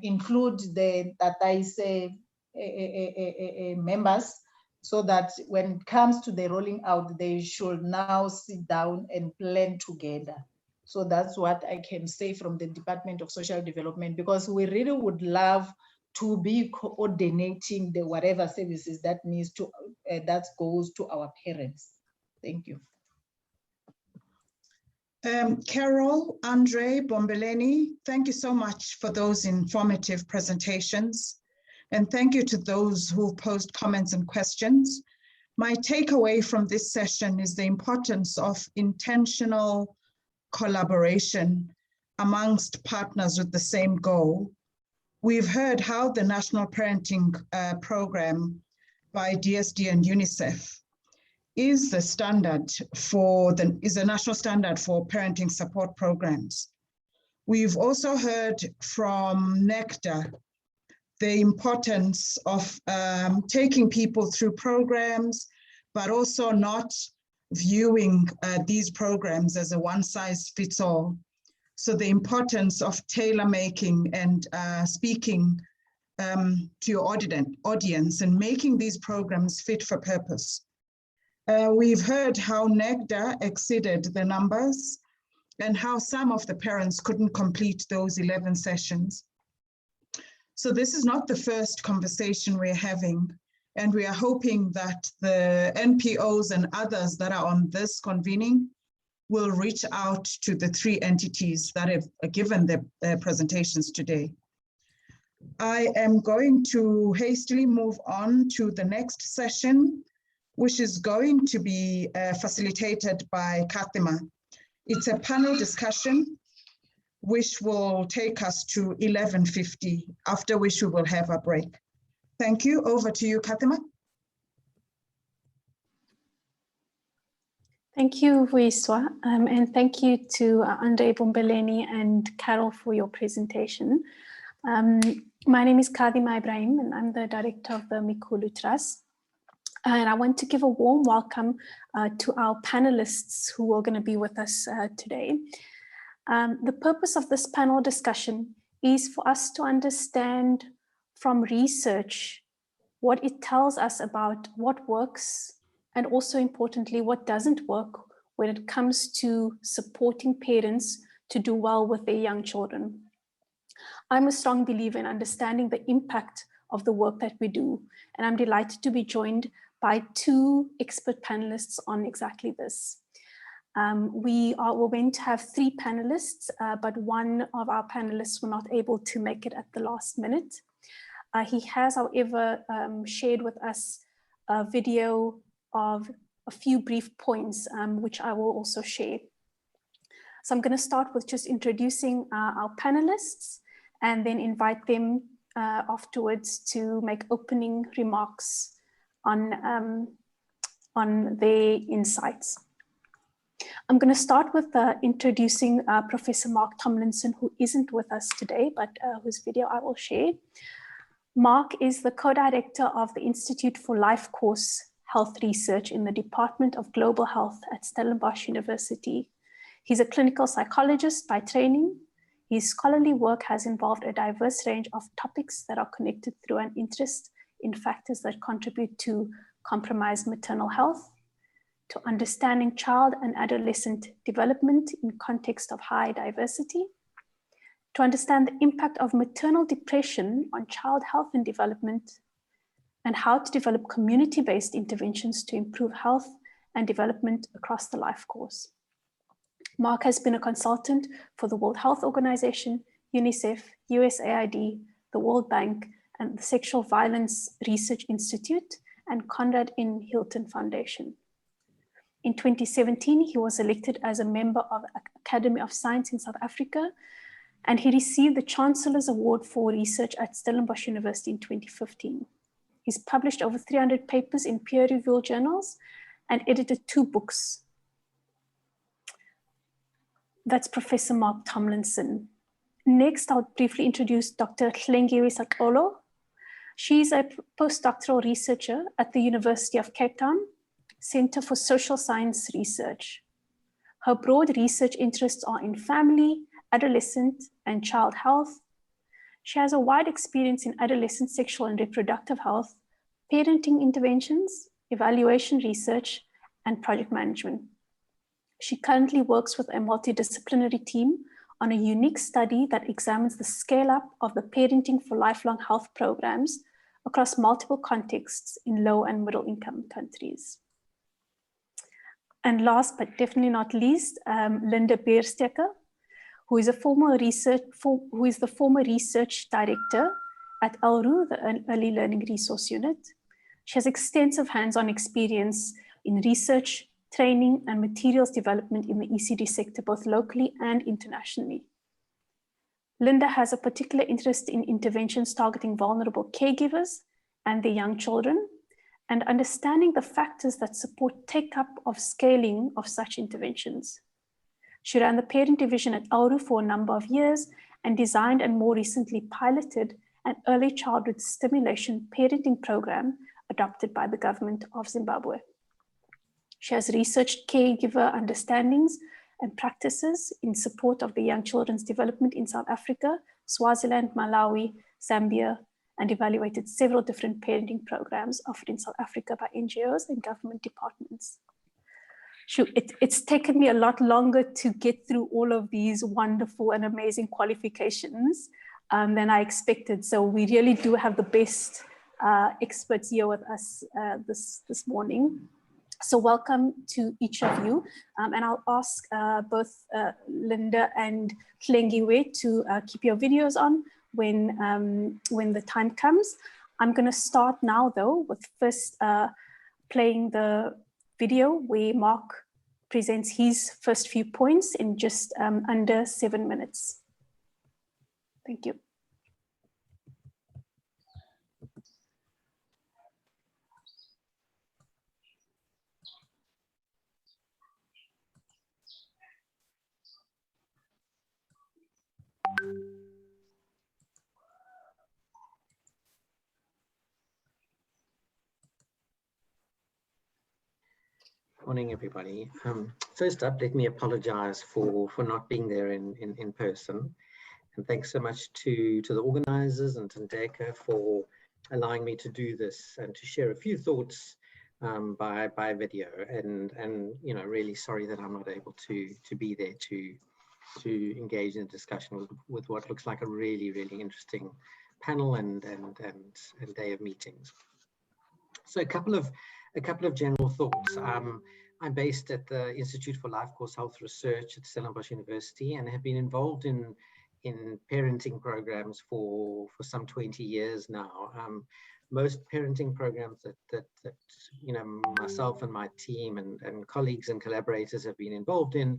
include the Tataise members, so that when it comes to the rolling out, they should now sit down and plan together. So that's what I can say from the Department of Social Development, because we really would love to be coordinating the whatever services that needs to that goes to our parents. Thank you. Carol, Andre, Bombeleni, thank you so much for those informative presentations. And thank you to those who posed comments and questions. My takeaway from this session is the importance of intentional collaboration amongst partners with the same goal. We've heard how the National Parenting Program by DSD and UNICEF is the standard for is a national standard for parenting support programs. We've also heard from NECTA the importance of taking people through programs, but also not viewing these programs as a one-size-fits-all. So the importance of tailor-making and speaking to your audience and making these programs fit for purpose. We've heard how NECTA exceeded the numbers and how some of the parents couldn't complete those 11 sessions. So this is not the first conversation we're having, and we are hoping that the NPOs and others that are on this convening will reach out to the 3 entities that have given their presentations today. I am going to hastily move on to the next session, which is going to be facilitated by Kathima. It's a panel discussion which will take us to 11:50, after which we will have a break. Thank you. Over to you, Kathima. Thank you, Vuiswa, and thank you to Andre, Bombeleni and Carol for your presentation. My name is Kadima Ibrahim, and I'm the director of the Mikulu Trust. And I want to give a warm welcome to our panelists who are going to be with us today. The purpose of this panel discussion is for us to understand from research what it tells us about what works, and also importantly, what doesn't work when it comes to supporting parents to do well with their young children. I'm a strong believer in understanding the impact of the work that we do, and I'm delighted to be joined by two expert panelists on exactly this. We're going to have three panelists, but one of our panelists were not able to make it at the last minute. He has, however, shared with us a video of a few brief points, which I will also share. So I'm going to start with just introducing our panelists and then invite them afterwards to make opening remarks on their insights. I'm going to start with introducing Professor Mark Tomlinson, who isn't with us today, but whose video I will share. Mark is the co-director of the Institute for Life Course Health Research in the Department of Global Health at Stellenbosch University. He's a clinical psychologist by training. His scholarly work has involved a diverse range of topics that are connected through an interest in factors that contribute to compromised maternal health, to understanding child and adolescent development in context of high diversity, to understand the impact of maternal depression on child health and development, and how to develop community-based interventions to improve health and development across the life course. Mark has been a consultant for the World Health Organization, UNICEF, USAID, the World Bank, and the Sexual Violence Research Institute, and Conrad N. Hilton Foundation. In 2017, he was elected as a member of the Academy of Science in South Africa, and he received the Chancellor's Award for Research at Stellenbosch University in 2015. He's published over 300 papers in peer-reviewed journals and edited 2 books. That's Professor Mark Tomlinson. Next, I'll briefly introduce Dr. Hlengiwe Sakolo. She's a postdoctoral researcher at the University of Cape Town, Center for Social Science Research. Her broad research interests are in family, adolescent, and child health. She has a wide experience in adolescent sexual and reproductive health, parenting interventions, evaluation research, and project management. She currently works with a multidisciplinary team on a unique study that examines the scale-up of the Parenting for Lifelong Health programs across multiple contexts in low and middle income countries. And last but definitely not least, Linda Beersteker, who is the former research director at ELRU, the Early Learning Resource Unit. She has extensive hands-on experience in research, training, and materials development in the ECD sector, both locally and internationally. Linda has a particular interest in interventions targeting vulnerable caregivers and their young children, and understanding the factors that support take-up of scaling of such interventions. She ran the parent division at ELRU for a number of years and designed and more recently piloted an early childhood stimulation parenting program adopted by the government of Zimbabwe. She has researched caregiver understandings and practices in support of the young children's development in South Africa, Swaziland, Malawi, Zambia, and evaluated several different parenting programs offered in South Africa by NGOs and government departments. It's taken me a lot longer to get through all of these wonderful and amazing qualifications than I expected. So we really do have the best experts here with us this morning. So welcome to each of you. And I'll ask both Linda and Hlengiwe to keep your videos on when the time comes. I'm going to start now, though, with first playing the video where Mark presents his first few points in just under 7 minutes. Thank you. Morning, everybody. First up, let me apologize for not being there in person. And thanks so much to the organizers and to Ndeka for allowing me to do this and to share a few thoughts by video. And you know, really sorry that I'm not able to be there to engage in a discussion with what looks like a really interesting panel and day of meetings. So a couple of general thoughts. I'm based at the Institute for Life Course Health Research at Stellenbosch University and have been involved in parenting programs for some 20 years now. Most parenting programs that you know, myself and my team and colleagues and collaborators have been involved in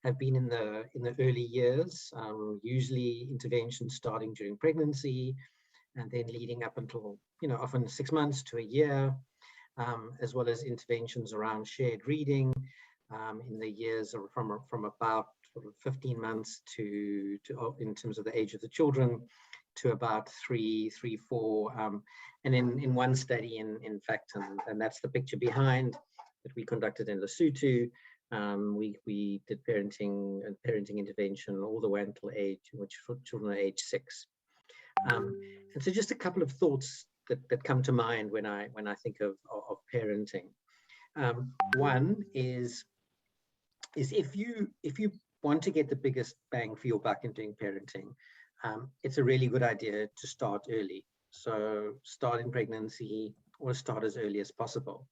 have been in the early years, usually interventions starting during pregnancy and then leading up until, you know, often 6 months to a year, as well as interventions around shared reading in the years from about 15 months to in terms of the age of the children to about 3, 4, and in one study, in fact, and that's the picture behind that we conducted in Lesotho. We did parenting intervention all the way until age in which children are age 6. And so just a couple of thoughts that come to mind when I think of parenting. One is if you want to get the biggest bang for your buck in doing parenting, it's a really good idea to start early. So start in pregnancy or start as early as possible.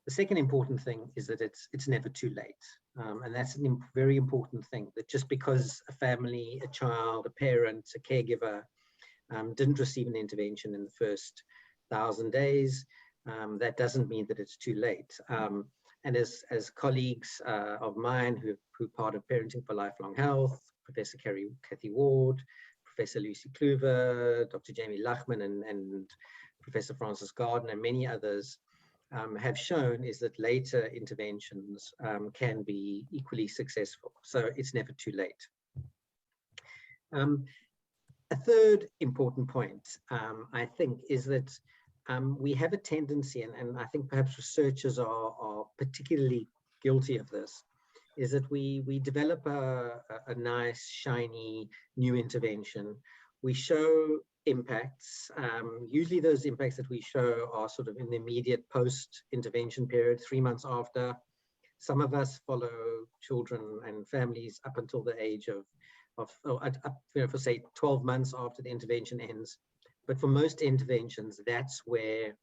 The second important thing is that it's never too late. And that's a very important thing, that just because a family, a child, a parent, a caregiver didn't receive an intervention in the first 1,000 days, that doesn't mean that it's too late. And as colleagues of mine who are part of Parenting for Lifelong Health, Professor Kathy Ward, Professor Lucy Kluver, Dr. Jamie Lachman, and Professor Francis Gardner, and many others have shown, is that later interventions can be equally successful. So it's never too late. A third important point, I think, is that we have a tendency, and I think perhaps researchers are particularly guilty of this, is that we develop a nice, shiny new intervention. We show impacts. Usually those impacts that we show are sort of in the immediate post-intervention period, 3 months after. Some of us follow children and families up until the age of for say 12 months after the intervention ends. But for most interventions, that's where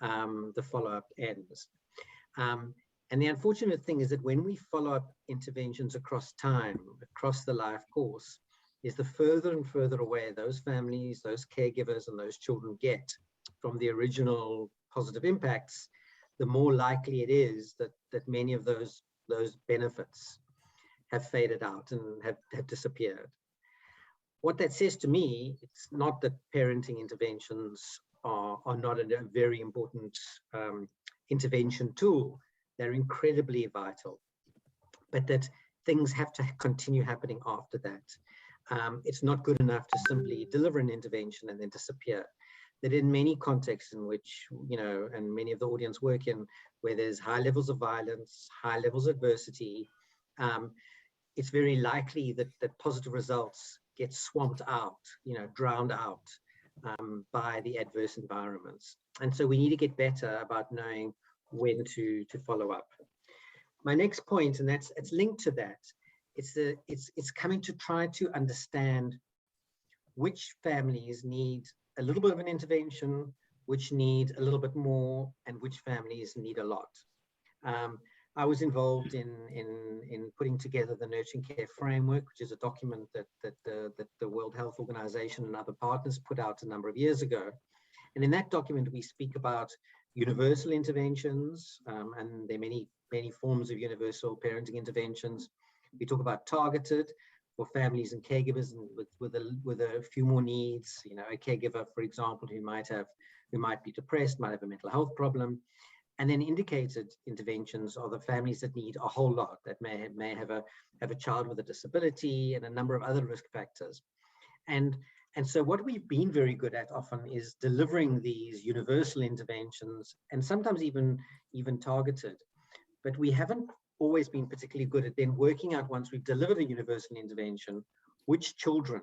the follow-up ends. And the unfortunate thing is that when we follow up interventions across time, across the life course, is the further and further away those families, those caregivers, and those children get from the original positive impacts, the more likely it is that many of those benefits have faded out and have disappeared. What that says to me, it's not that parenting interventions are not a very important intervention tool. They're incredibly vital, but that things have to continue happening after that. It's not good enough to simply deliver an intervention and then disappear. That in many contexts in which, you know, and many of the audience work in, where there's high levels of violence, high levels of adversity, it's very likely that positive results get swamped out, you know, drowned out by the adverse environments. And so we need to get better about knowing when to follow up. My next point, and it's linked to that, it's coming to try to understand which families need a little bit of an intervention, which need a little bit more, and which families need a lot. I was involved in putting together the Nurturing Care Framework, which is a document that the World Health Organization and other partners put out a number of years ago. And in that document, we speak about universal interventions, and there are many forms of universal parenting interventions. We talk about targeted for families and caregivers, and with a few more needs. You know, a caregiver, for example, who might be depressed, might have a mental health problem. And then indicated interventions are the families that need a whole lot, that may have a child with a disability and a number of other risk factors. And so what we've been very good at often is delivering these universal interventions, and sometimes even targeted. But we haven't always been particularly good at then working out, once we've delivered a universal intervention, which children,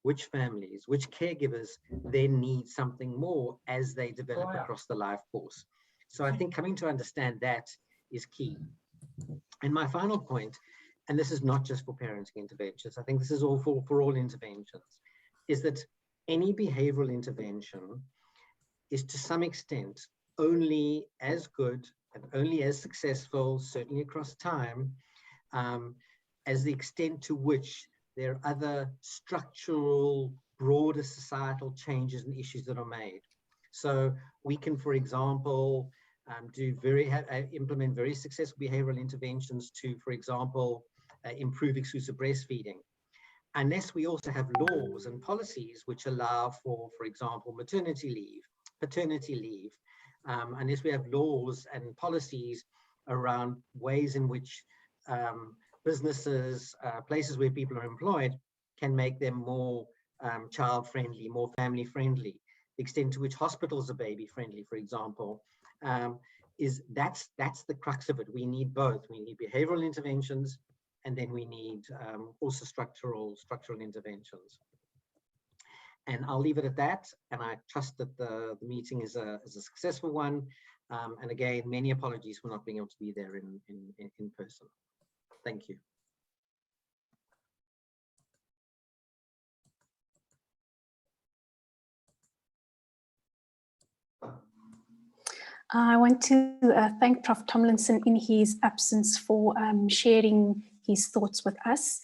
which families, which caregivers then need something more as they develop across the life course. So I think coming to understand that is key. And my final point, and this is not just for parenting interventions, I think this is all for all interventions, is that any behavioral intervention is to some extent only as good and only as successful, certainly across time, as the extent to which there are other structural, broader societal changes and issues that are made. So we can, for example, implement very successful behavioral interventions to, for example, improve exclusive breastfeeding, unless we also have laws and policies which allow for example, maternity leave, paternity leave, unless we have laws and policies around ways in which businesses, places where people are employed, can make them more child-friendly, more family-friendly. The extent to which hospitals are baby-friendly, for example, that's the crux of it. We need both. We need behavioral interventions, and then we need also structural interventions. And I'll leave it at that. And I trust that the meeting is a successful one. And again, many apologies for not being able to be there in person. Thank you. I want to thank Prof. Tomlinson in his absence for sharing his thoughts with us.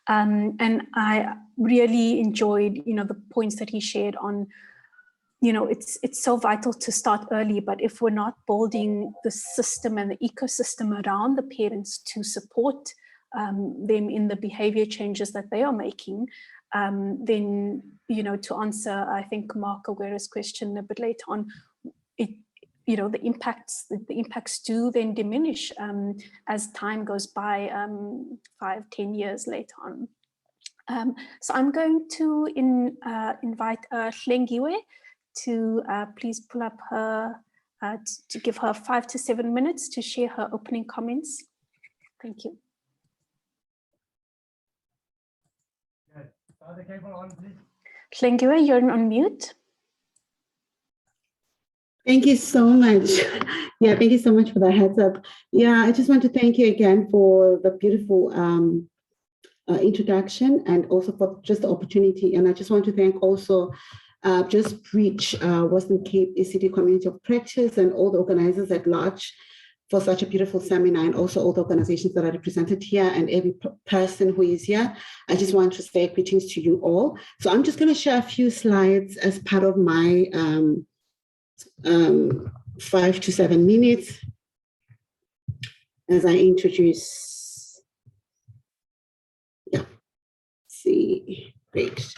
And I really enjoyed, the points that he shared on, it's so vital to start early, but if we're not building the system and the ecosystem around the parents to support them in the behavior changes that they are making, then, to answer, I think, Mark Aguera's question a bit later on, the impacts do then diminish as time goes by, 5-10 years later on. So I'm going to invite Hlengiwe to please pull up her, to give her 5 to 7 minutes to share her opening comments. Thank you. Hlengiwe, you're on mute. Thank you so much. Yeah, thank you so much for that heads up. Yeah, I just want to thank you again for the beautiful introduction and also for just the opportunity. And I just want to thank also Just Preach, Western Cape ECD Community of Practice, and all the organizers at large for such a beautiful seminar, and also all the organizations that are represented here and every person who is here. I just want to say greetings to you all. So I'm just going to share a few slides as part of my 5 to 7 minutes as I introduce. Yeah, see, great.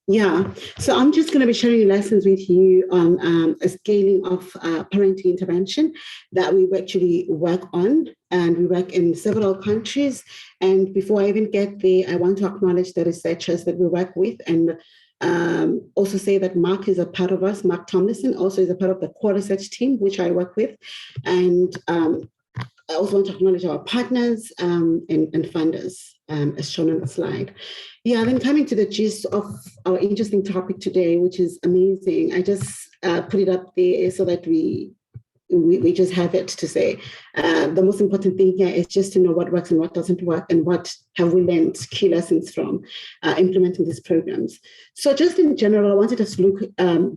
Yeah, so I'm just going to be sharing lessons with you on a scaling of parenting intervention that we actually work on, and we work in several countries. And before I even get there, I want to acknowledge the researchers that we work with, and also say that Mark is a part of us. Mark Tomlinson also is a part of the core research team, which I work with. And I also want to acknowledge our partners and funders, as shown on the slide. Yeah, then coming to the gist of our interesting topic today, which is amazing. I just put it up there so that we just have it to say. The most important thing here is just to know what works and what doesn't work, and what have we learned key lessons from implementing these programs. So just in general, I wanted us to look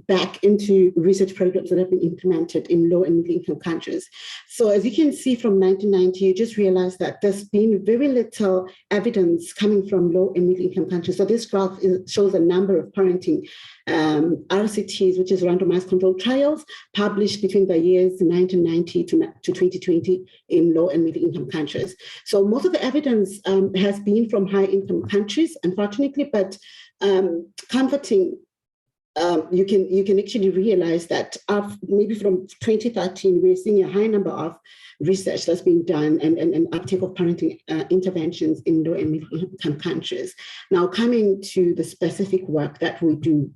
back into research programs that have been implemented in low and middle income countries. So as you can see from 1990, you just realize that there's been very little evidence coming from low and middle income countries. So this graph shows a number of parenting RCTs, which is randomized controlled trials, published between the years 1990 to 2020 in low and middle income countries. So most of the evidence has been from high income countries, unfortunately, but comforting, you can actually realize that maybe from 2013, we're seeing a high number of research that's being done and uptake of parenting interventions in low and middle income countries. Now, coming to the specific work that we do.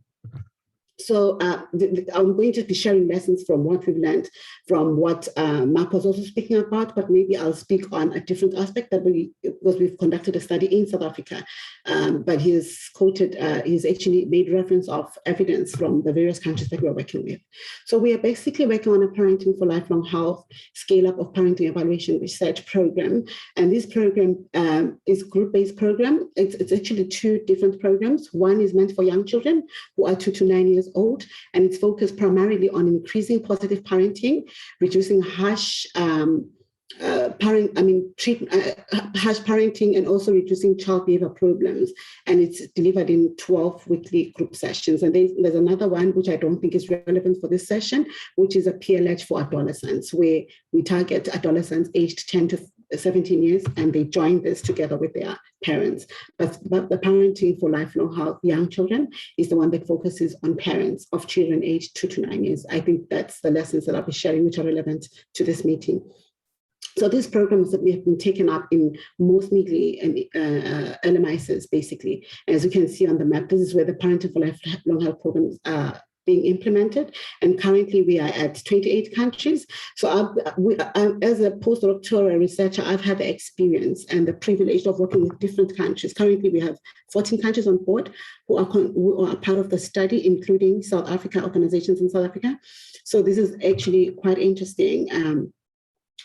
So I'm going to be sharing lessons from what we've learned, from what Mark was also speaking about, but maybe I'll speak on a different aspect because we've conducted a study in South Africa, but he's actually made reference of evidence from the various countries that we're working with. So we are basically working on a Parenting for Lifelong Health scale-up of parenting evaluation research program. And this program is a group-based program. It's actually two different programs. One is meant for young children who are 2 to 9 years old, and it's focused primarily on increasing positive parenting, reducing harsh parenting, and also reducing child behavior problems. And it's delivered in 12 weekly group sessions. And there's another one which I don't think is relevant for this session, which is a PLH for adolescents, where we target adolescents aged 10 to 17 years, and they join this together with their parents. But the Parenting for Lifelong Health young children is the one that focuses on parents of children aged 2 to 9 years. I think that's the lessons that I'll be sharing, which are relevant to this meeting. So these programs that we have been taken up in most media and LMICs, basically. As you can see on the map, this is where the Parenting for Lifelong Health programs are being implemented. And currently we are at 28 countries. So as a postdoctoral researcher, I've had the experience and the privilege of working with different countries. Currently we have 14 countries on board who are part of the study, including South Africa, organizations in South Africa. So this is actually quite interesting.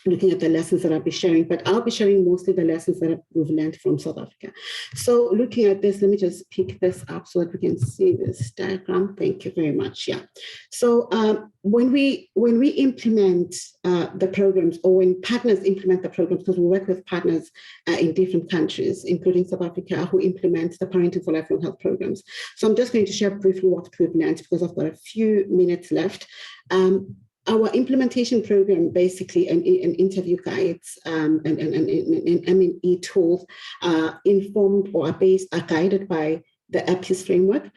Looking at the lessons that I'll be sharing, but I'll be sharing mostly the lessons that we've learned from South Africa. So looking at this, let me just pick this up so that we can see this diagram. Thank you very much. Yeah. So when we implement the programs, or when partners implement the programs, because we work with partners in different countries, including South Africa, who implement the Parenting for Lifelong Health programs. So I'm just going to share briefly what we've learned because I've got a few minutes left. Our implementation program, basically, and interview guides and M&E tools informed or are guided by the APIS framework,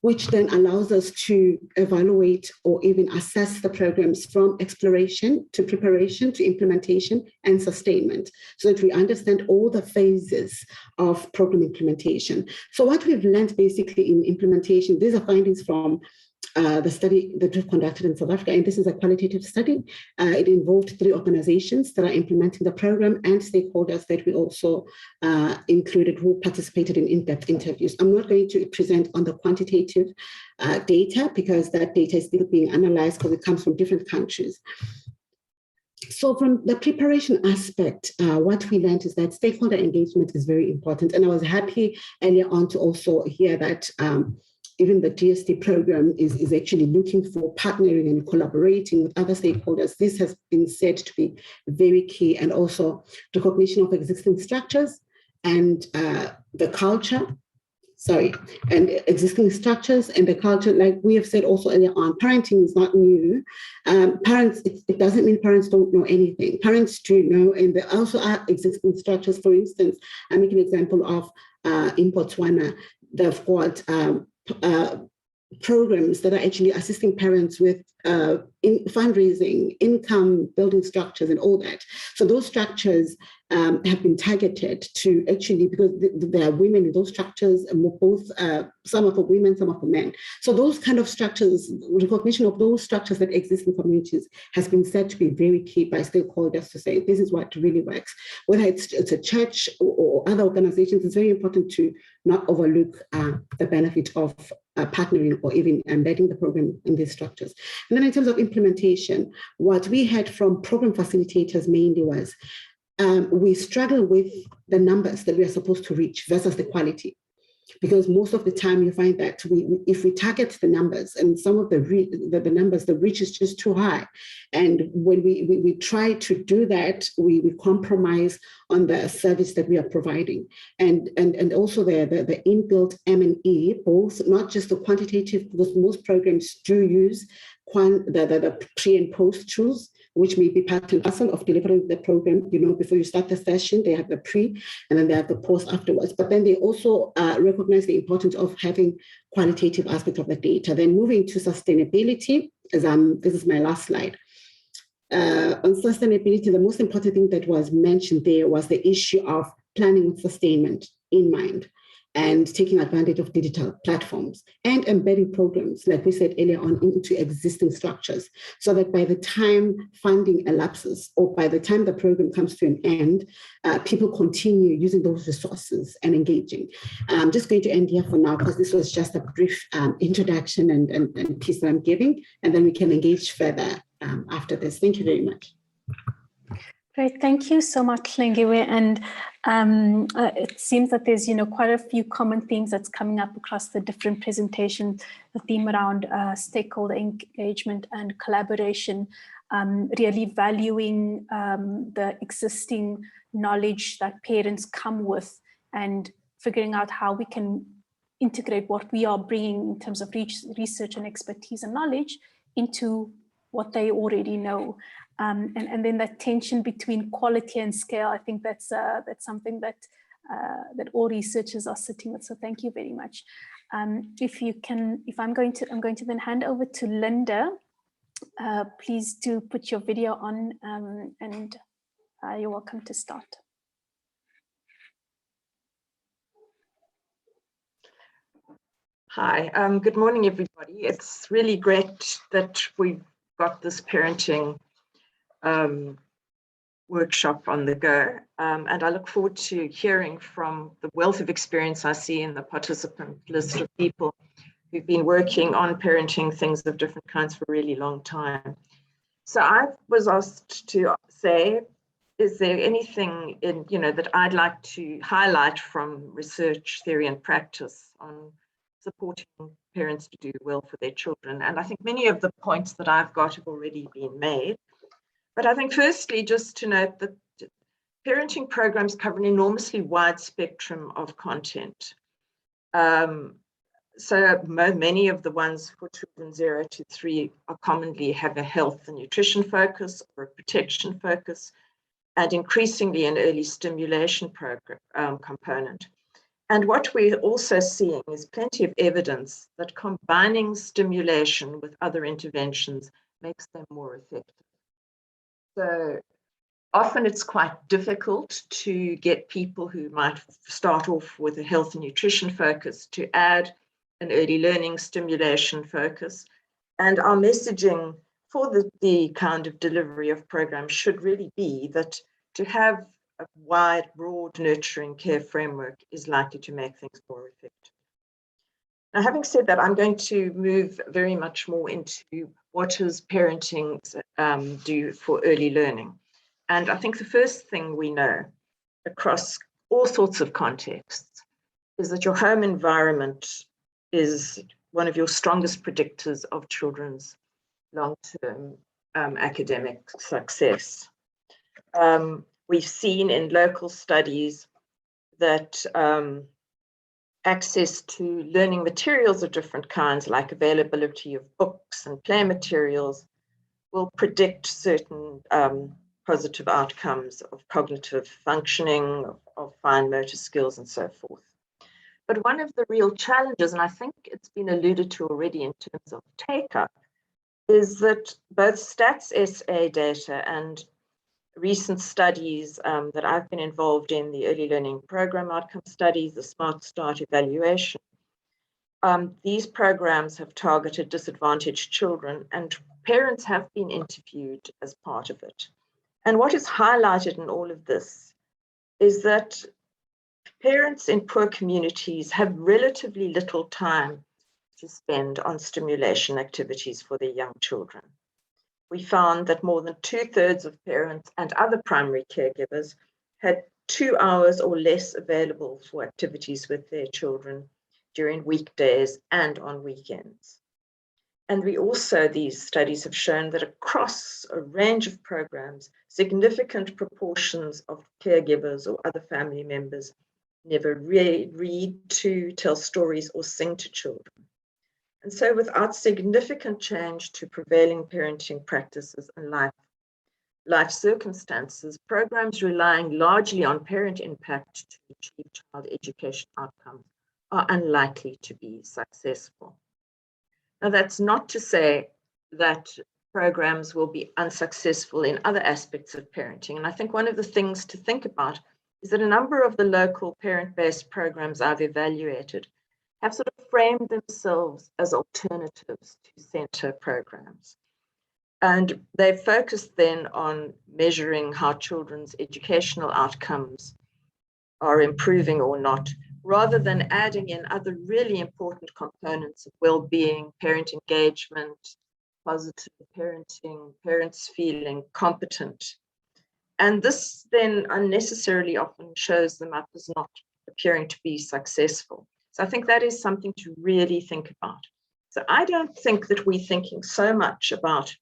which then allows us to evaluate or even assess the programs from exploration to preparation to implementation and sustainment, so that we understand all the phases of program implementation. So what we've learned basically in implementation, these are findings from the study that we've conducted in South Africa, and this is a qualitative study. It involved 3 organizations that are implementing the program and stakeholders that we also included who participated in in-depth interviews. I'm not going to present on the quantitative data because that data is still being analyzed because it comes from different countries. So from the preparation aspect, what we learned is that stakeholder engagement is very important. And I was happy earlier on to also hear that even the DST program is actually looking for partnering and collaborating with other stakeholders. This has been said to be very key, and also recognition of existing structures and the culture. And existing structures and the culture, like we have said also earlier on, parenting is not new. Parents, it doesn't mean parents don't know anything. Parents do know, and there also are existing structures. For instance, I make an example of in Botswana, they've got programs that are actually assisting parents with fundraising, income building structures and all that. So those structures have been targeted to actually, because there are women in those structures, both some are for women, some are for men. So those kind of structures, recognition of those structures that exist in communities has been said to be very key by stakeholders to say this is what really works. Whether it's a church or other organizations, it's very important to not overlook the benefit of partnering or even embedding the program in these structures. And then in terms of implementation, what we had from program facilitators mainly was we struggle with the numbers that we are supposed to reach versus the quality. Because most of the time you find that if we target the numbers and some of the numbers, the reach is just too high. And when we try to do that, we compromise on the service that we are providing. And also the inbuilt M&E, both, not just the quantitative, because most programs do use the pre and post tools, which may be part and parcel of delivering the program. You know, before you start the session, they have the pre, and then they have the post afterwards. But then they also recognize the importance of having qualitative aspect of the data. Then moving to sustainability, this is my last slide. On sustainability, the most important thing that was mentioned there was the issue of planning with sustainment in mind. and taking advantage of digital platforms and embedding programs, like we said earlier on, into existing structures, so that by the time funding elapses or by the time the program comes to an end, people continue using those resources and engaging. I'm just going to end here for now, because this was just a brief introduction and piece that I'm giving, and then we can engage further after this. Thank you very much. Great, thank you so much, Lengiwe. And it seems that there's, quite a few common themes that's coming up across the different presentations. The theme around stakeholder engagement and collaboration, really valuing the existing knowledge that parents come with, and figuring out how we can integrate what we are bringing in terms of research and expertise and knowledge into what they already know. And then that tension between quality and scale, I think that's something that all researchers are sitting with. So thank you very much. I'm going to then hand over to Linda. Please do put your video on, and you're welcome to start. Hi, good morning, everybody. It's really great that we've got this parenting workshop on the go, and I look forward to hearing from the wealth of experience I see in the participant list of people who've been working on parenting things of different kinds for a really long time. So I was asked to say, is there anything in, that I'd like to highlight from research, theory, and practice on supporting parents to do well for their children? And I think many of the points that I've got have already been made. But I think firstly, just to note that parenting programs cover an enormously wide spectrum of content. So many of the ones for children 0 to 3 are commonly have a health and nutrition focus or a protection focus, and increasingly an early stimulation program component. And what we're also seeing is plenty of evidence that combining stimulation with other interventions makes them more effective. So often it's quite difficult to get people who might start off with a health and nutrition focus to add an early learning stimulation focus. And our messaging for the kind of delivery of programs should really be that to have a wide, broad, nurturing care framework is likely to make things more effective. Now, having said that, I'm going to move very much more into what does parenting do for early learning. And I think the first thing we know across all sorts of contexts is that your home environment is one of your strongest predictors of children's long-term academic success. We've seen in local studies that access to learning materials of different kinds, like availability of books and play materials, will predict certain positive outcomes of cognitive functioning, of fine motor skills, and so forth. But one of the real challenges, and I think it's been alluded to already in terms of take-up, is that both Stats SA data and recent studies that I've been involved in, the early learning program outcome studies, the Smart Start evaluation, these programs have targeted disadvantaged children, and parents have been interviewed as part of it. And what is highlighted in all of this is that parents in poor communities have relatively little time to spend on stimulation activities for their young children. We found that more than 2/3 of parents and other primary caregivers had 2 hours or less available for activities with their children during weekdays and on weekends. And these studies have shown that across a range of programs, significant proportions of caregivers or other family members never read to, tell stories, or sing to children. And so without significant change to prevailing parenting practices and life circumstances, programs relying largely on parent impact to achieve child education outcomes are unlikely to be successful. Now, that's not to say that programs will be unsuccessful in other aspects of parenting. And I think one of the things to think about is that a number of the local parent-based programs I've evaluated have sort of framed themselves as alternatives to centre programs. And they focused then on measuring how children's educational outcomes are improving or not, rather than adding in other really important components of well-being, parent engagement, positive parenting, parents feeling competent. And this then unnecessarily often shows them up as not appearing to be successful. So I think that is something to really think about. So I don't think that we're thinking so much about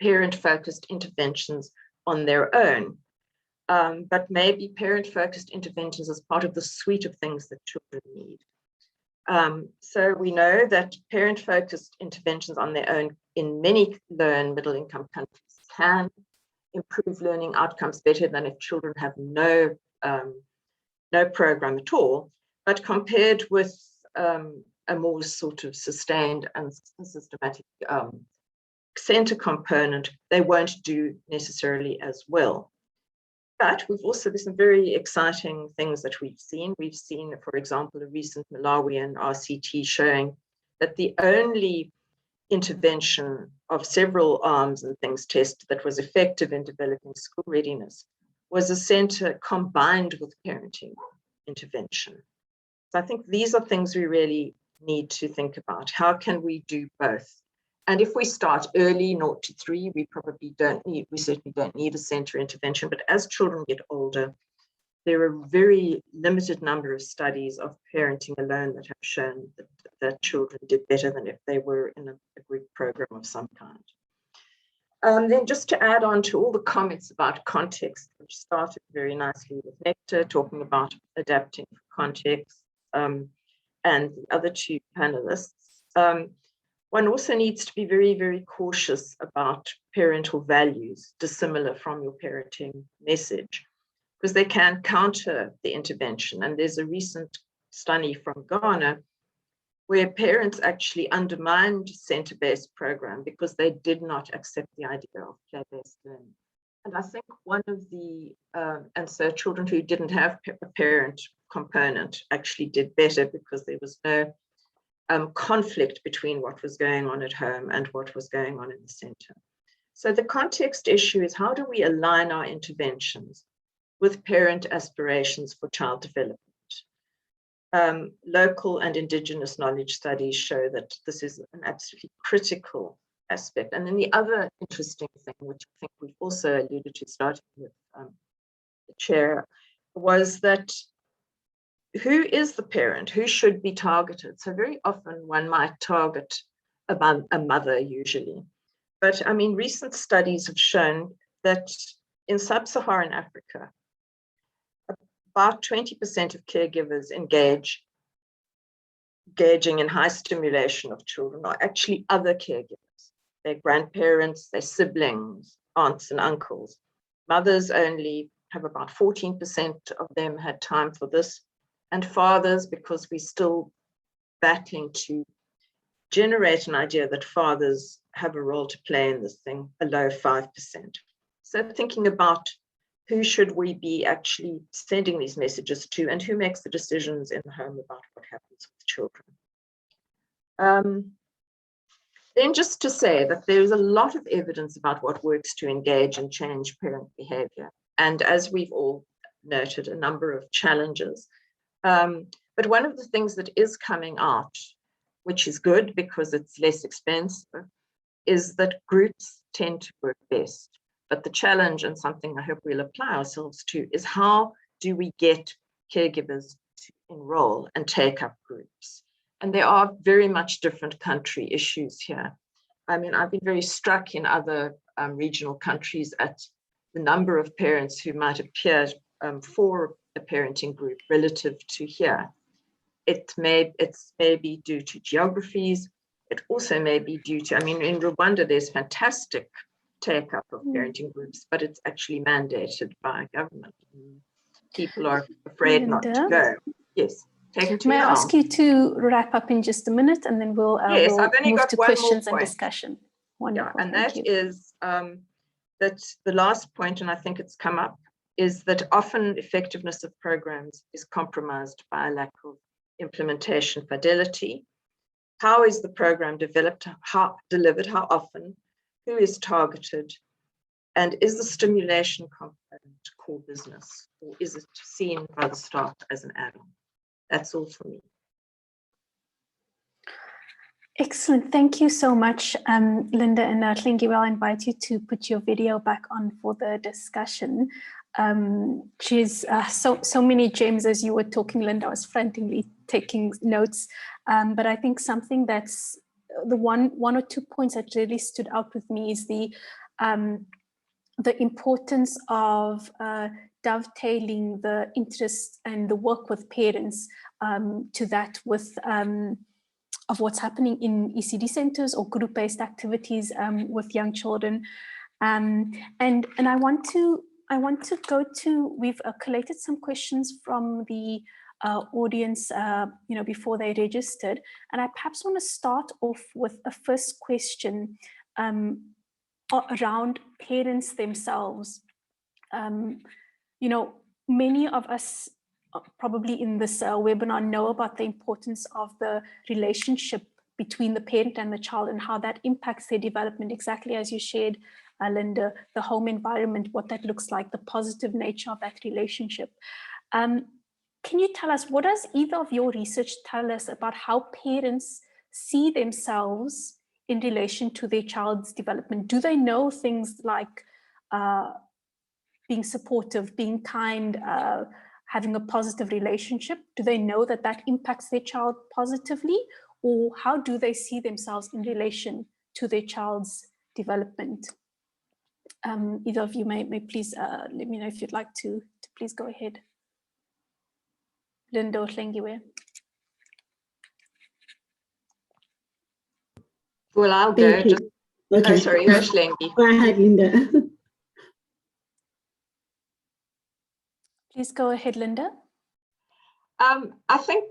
parent-focused interventions on their own, but maybe parent-focused interventions as part of the suite of things that children need. So we know that parent-focused interventions on their own in many low and middle-income countries can improve learning outcomes better than if children have no program at all. But compared with a more sort of sustained and systematic centre component, they won't do necessarily as well. But we've also, there's some very exciting things that we've seen. We've seen, for example, a recent Malawian RCT showing that the only intervention of several arms and things tested that was effective in developing school readiness was a centre combined with parenting intervention. So I think these are things we really need to think about. How can we do both? And if we start early, 0 to 3, we certainly don't need a centre intervention. But as children get older, there are a very limited number of studies of parenting alone that have shown that children did better than if they were in a group program of some kind. Then just to add on to all the comments about context, which started very nicely with Nectar, talking about adapting for context, and the other two panelists, one also needs to be very, very cautious about parental values dissimilar from your parenting message, because they can counter the intervention. And there's a recent study from Ghana where parents actually undermined centre-based program because they did not accept the idea of play-based learning. And I think one of the, and so children who didn't have a parent component actually did better because there was no conflict between what was going on at home and what was going on in the centre. So the context issue is, how do we align our interventions with parent aspirations for child development? Local and Indigenous knowledge studies show that this is an absolutely critical aspect. And then the other interesting thing, which I think we've also alluded to starting with the chair, was that who is the parent? Who should be targeted? So very often one might target a mother usually. But I mean, recent studies have shown that in sub-Saharan Africa, about 20% of caregivers engaging in high stimulation of children are actually other caregivers. Their grandparents, their siblings, aunts and uncles. Mothers only have about 14% of them had time for this. And fathers, because we're still battling to generate an idea that fathers have a role to play in this thing, a low 5%. So thinking about who should we be actually sending these messages to and who makes the decisions in the home about what happens with children. Then just to say that there's a lot of evidence about what works to engage and change parent behavior. And as we've all noted, a number of challenges. But one of the things that is coming out, which is good because it's less expensive, is that groups tend to work best. But the challenge, and something I hope we'll apply ourselves to, is how do we get caregivers to enroll and take up groups? And there are very much different country issues here. I mean, I've been very struck in other regional countries at the number of parents who might appear for a parenting group relative to here. It's maybe due to geographies. It also may be due to, I mean, in Rwanda, there's fantastic take up of parenting groups, but it's actually mandated by government. People are afraid not to go. Yes. May I ask you to wrap up in just a minute, and then we'll move to questions and discussion. Wonderful. Yeah, and that is that the last point, and I think it's come up, is that often effectiveness of programs is compromised by a lack of implementation fidelity. How is the program developed, how delivered, how often, who is targeted, and is the stimulation component core business, or is it seen by the staff as an add-on? That's all for me. Excellent. Thank you so much, Linda and Tlingi. I'll invite you to put your video back on for the discussion. She's so many gems as you were talking, Linda. I was frantically taking notes, but I think something that's the one or two points that really stood out with me is the importance of dovetailing the interest and the work with parents to that with of what's happening in ECD centers or group-based activities with young children. And I want to go to, we've collated some questions from the audience, before they registered. And I perhaps want to start off with a first question around parents themselves. Many of us probably in this webinar know about the importance of the relationship between the parent and the child and how that impacts their development, exactly as you shared, Linda, the home environment, what that looks like, the positive nature of that relationship. Can you tell us, what does either of your research tell us about how parents see themselves in relation to their child's development? Do they know things like being supportive, being kind, having a positive relationship? Do they know that that impacts their child positively? Or how do they see themselves in relation to their child's development? Either of you may please let me know if you'd like to please go ahead. Linda or Tlengiwe. Well, I'll go. Just, okay. Oh, sorry, you're Shlengi. Go ahead, Linda. Please go ahead, Linda. I think,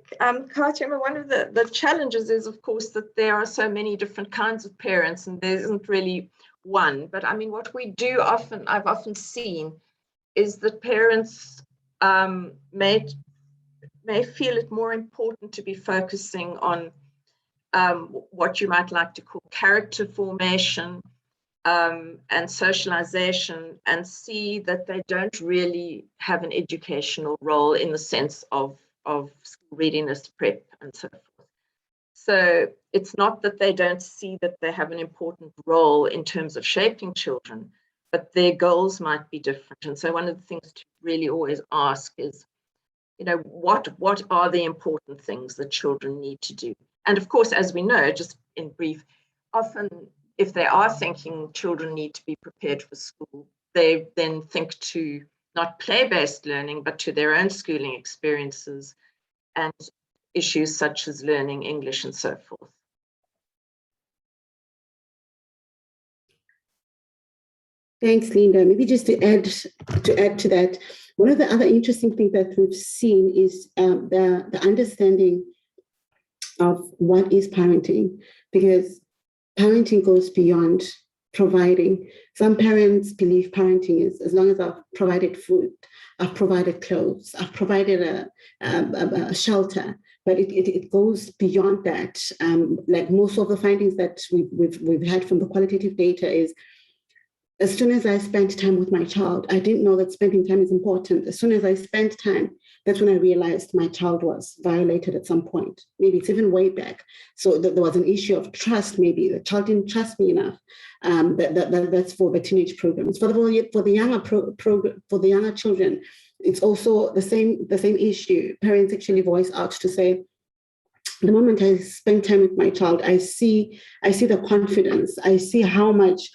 Katja, one of the challenges is, of course, that there are so many different kinds of parents and there isn't really one. But I mean, what we do often, I've often seen, is that parents may feel it more important to be focusing on what you might like to call character formation and socialization, and see that they don't really have an educational role in the sense of school readiness prep and so forth. So it's not that they don't see that they have an important role in terms of shaping children, but their goals might be different. And so one of the things to really always ask is, what are the important things that children need to do? And of course, as we know, just in brief, often if they are thinking children need to be prepared for school, they then think to not play-based learning, but to their own schooling experiences and issues such as learning English and so forth. Thanks, Linda. Maybe just to add to that, one of the other interesting things that we've seen is the understanding of what is parenting, because parenting goes beyond providing. Some parents believe parenting is as long as I've provided food, I've provided clothes, I've provided a shelter, but it goes beyond that. Like most of the findings that we've had from the qualitative data is, as soon as I spent time with my child, I didn't know that spending time is important. As soon as I spent time, that's when I realized my child was violated at some point. Maybe it's even way back. So there was an issue of trust. Maybe the child didn't trust me enough. That's for the teenage programs. For the younger children, it's also the same issue. Parents actually voice out to say, the moment I spend time with my child, I see the confidence. I see how much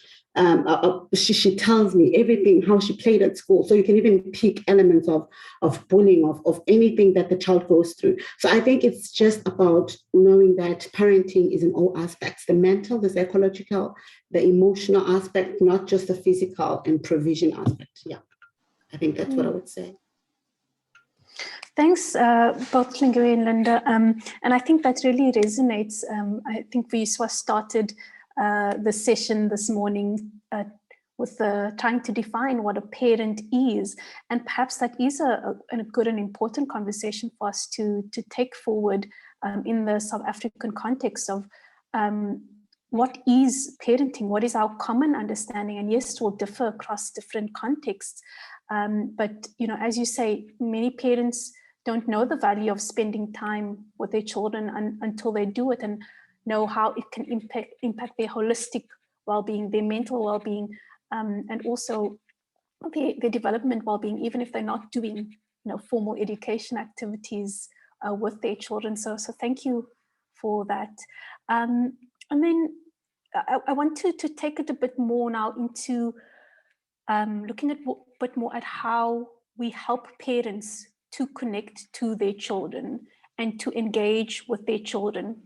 she tells me everything, how she played at school. So you can even pick elements of bullying, of anything that the child goes through. So I think it's just about knowing that parenting is in all aspects, the mental, the psychological, the emotional aspect, not just the physical and provision aspect. Yeah, I think that's what I would say. Thanks, both Tlingiwe and Linda. And I think that really resonates. I think we started the session this morning with trying to define what a parent is. And perhaps that is a good and important conversation for us to take forward in the South African context of what is parenting, what is our common understanding? And yes, it will differ across different contexts. But, you know, as you say, many parents don't know the value of spending time with their children until they do it and know how it can impact their holistic well-being, their mental well-being, and also their development well-being, even if they're not doing, you know, formal education activities with their children. So thank you for that. And then I want to take it a bit more now into looking at a bit more at how we help parents to connect to their children and to engage with their children.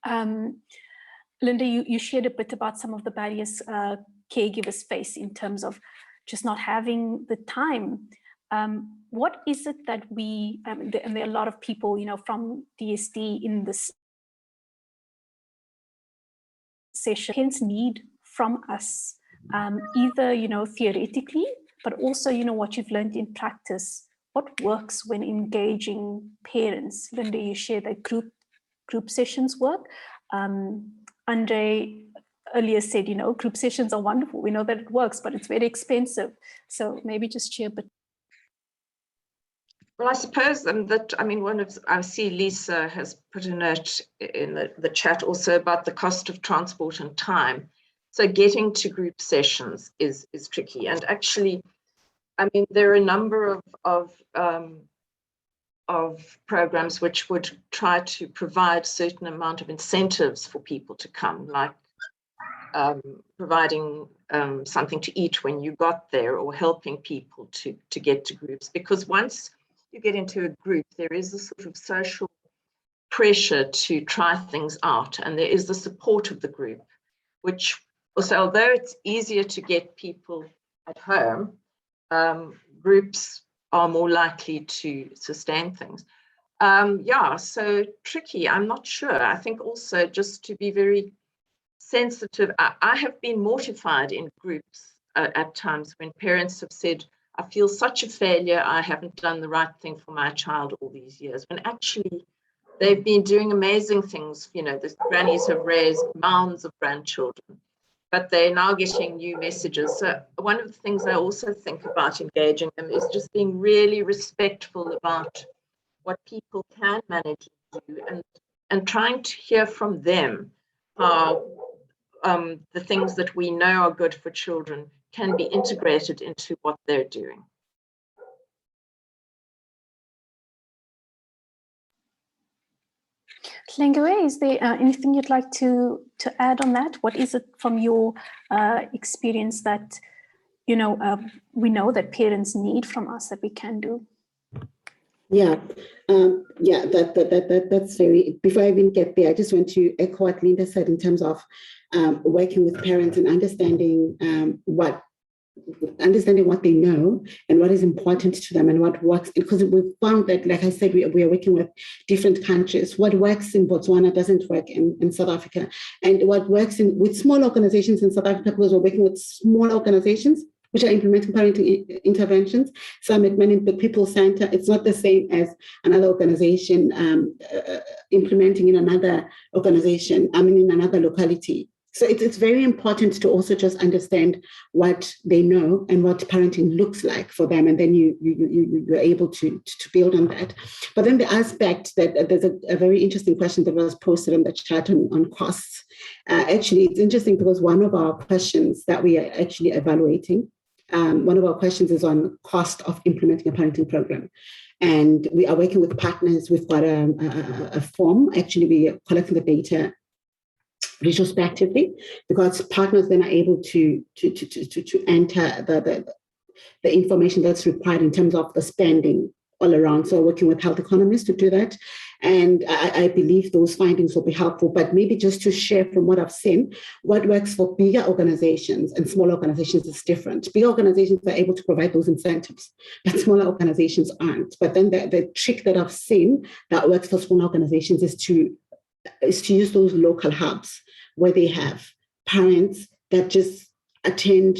Linda, you shared a bit about some of the barriers caregivers face in terms of just not having the time. What is it that we, and there are a lot of people, you know, from DSD in this session, parents need from us, either, you know, theoretically, but also, you know, what you've learned in practice. What works when engaging parents? Linda, you shared that group sessions work. Andre earlier said, you know, group sessions are wonderful. We know that it works, but it's very expensive. So maybe just share a bit. Well, I suppose that, I mean, I see Lisa has put a note in the chat also about the cost of transport and time. So getting to group sessions is tricky. And actually, I mean, there are a number of programs which would try to provide certain amount of incentives for people to come, like providing something to eat when you got there, or helping people to get to groups. Because once you get into a group, there is a sort of social pressure to try things out, and there is the support of the group, which also, although it's easier to get people at home, groups are more likely to sustain things. Yeah, so tricky, I'm not sure. I think also just to be very sensitive, I have been mortified in groups at times when parents have said, I feel such a failure, I haven't done the right thing for my child all these years, when actually they've been doing amazing things. You know, the grannies have raised mounds of grandchildren, but they're now getting new messages. So one of the things I also think about engaging them is just being really respectful about what people can manage to do, and trying to hear from them how the things that we know are good for children can be integrated into what they're doing. Hlengiwe, is there anything you'd like to add on that? What is it from your experience that, you know, we know that parents need from us that we can do? Yeah, that's very, before I even get there, I just want to echo what Linda said in terms of working with parents and understanding what they know and what is important to them and what works. Because we've found that, like I said, we are working with different countries. What works in Botswana doesn't work in South Africa. And what works with small organizations in South Africa, because we're working with small organizations which are implementing parenting interventions. Some at many the People Center, it's not the same as another organization implementing in another organization, in another locality. So it's very important to also just understand what they know and what parenting looks like for them, and then you're able to build on that. But then the aspect that there's a very interesting question that was posted in the chat on costs. Actually, it's interesting because one of our questions that we are actually evaluating, one of our questions is on cost of implementing a parenting program. And we are working with partners. We've got a form. Actually, we are collecting the data retrospectively, because partners then are able to enter the information that's required in terms of the spending all around. So working with health economists to do that. And I believe those findings will be helpful. But maybe just to share from what I've seen, what works for bigger organizations and smaller organizations is different. Bigger organizations are able to provide those incentives, but smaller organizations aren't. But then the trick that I've seen that works for smaller organizations is to use those local hubs where they have parents that just attend.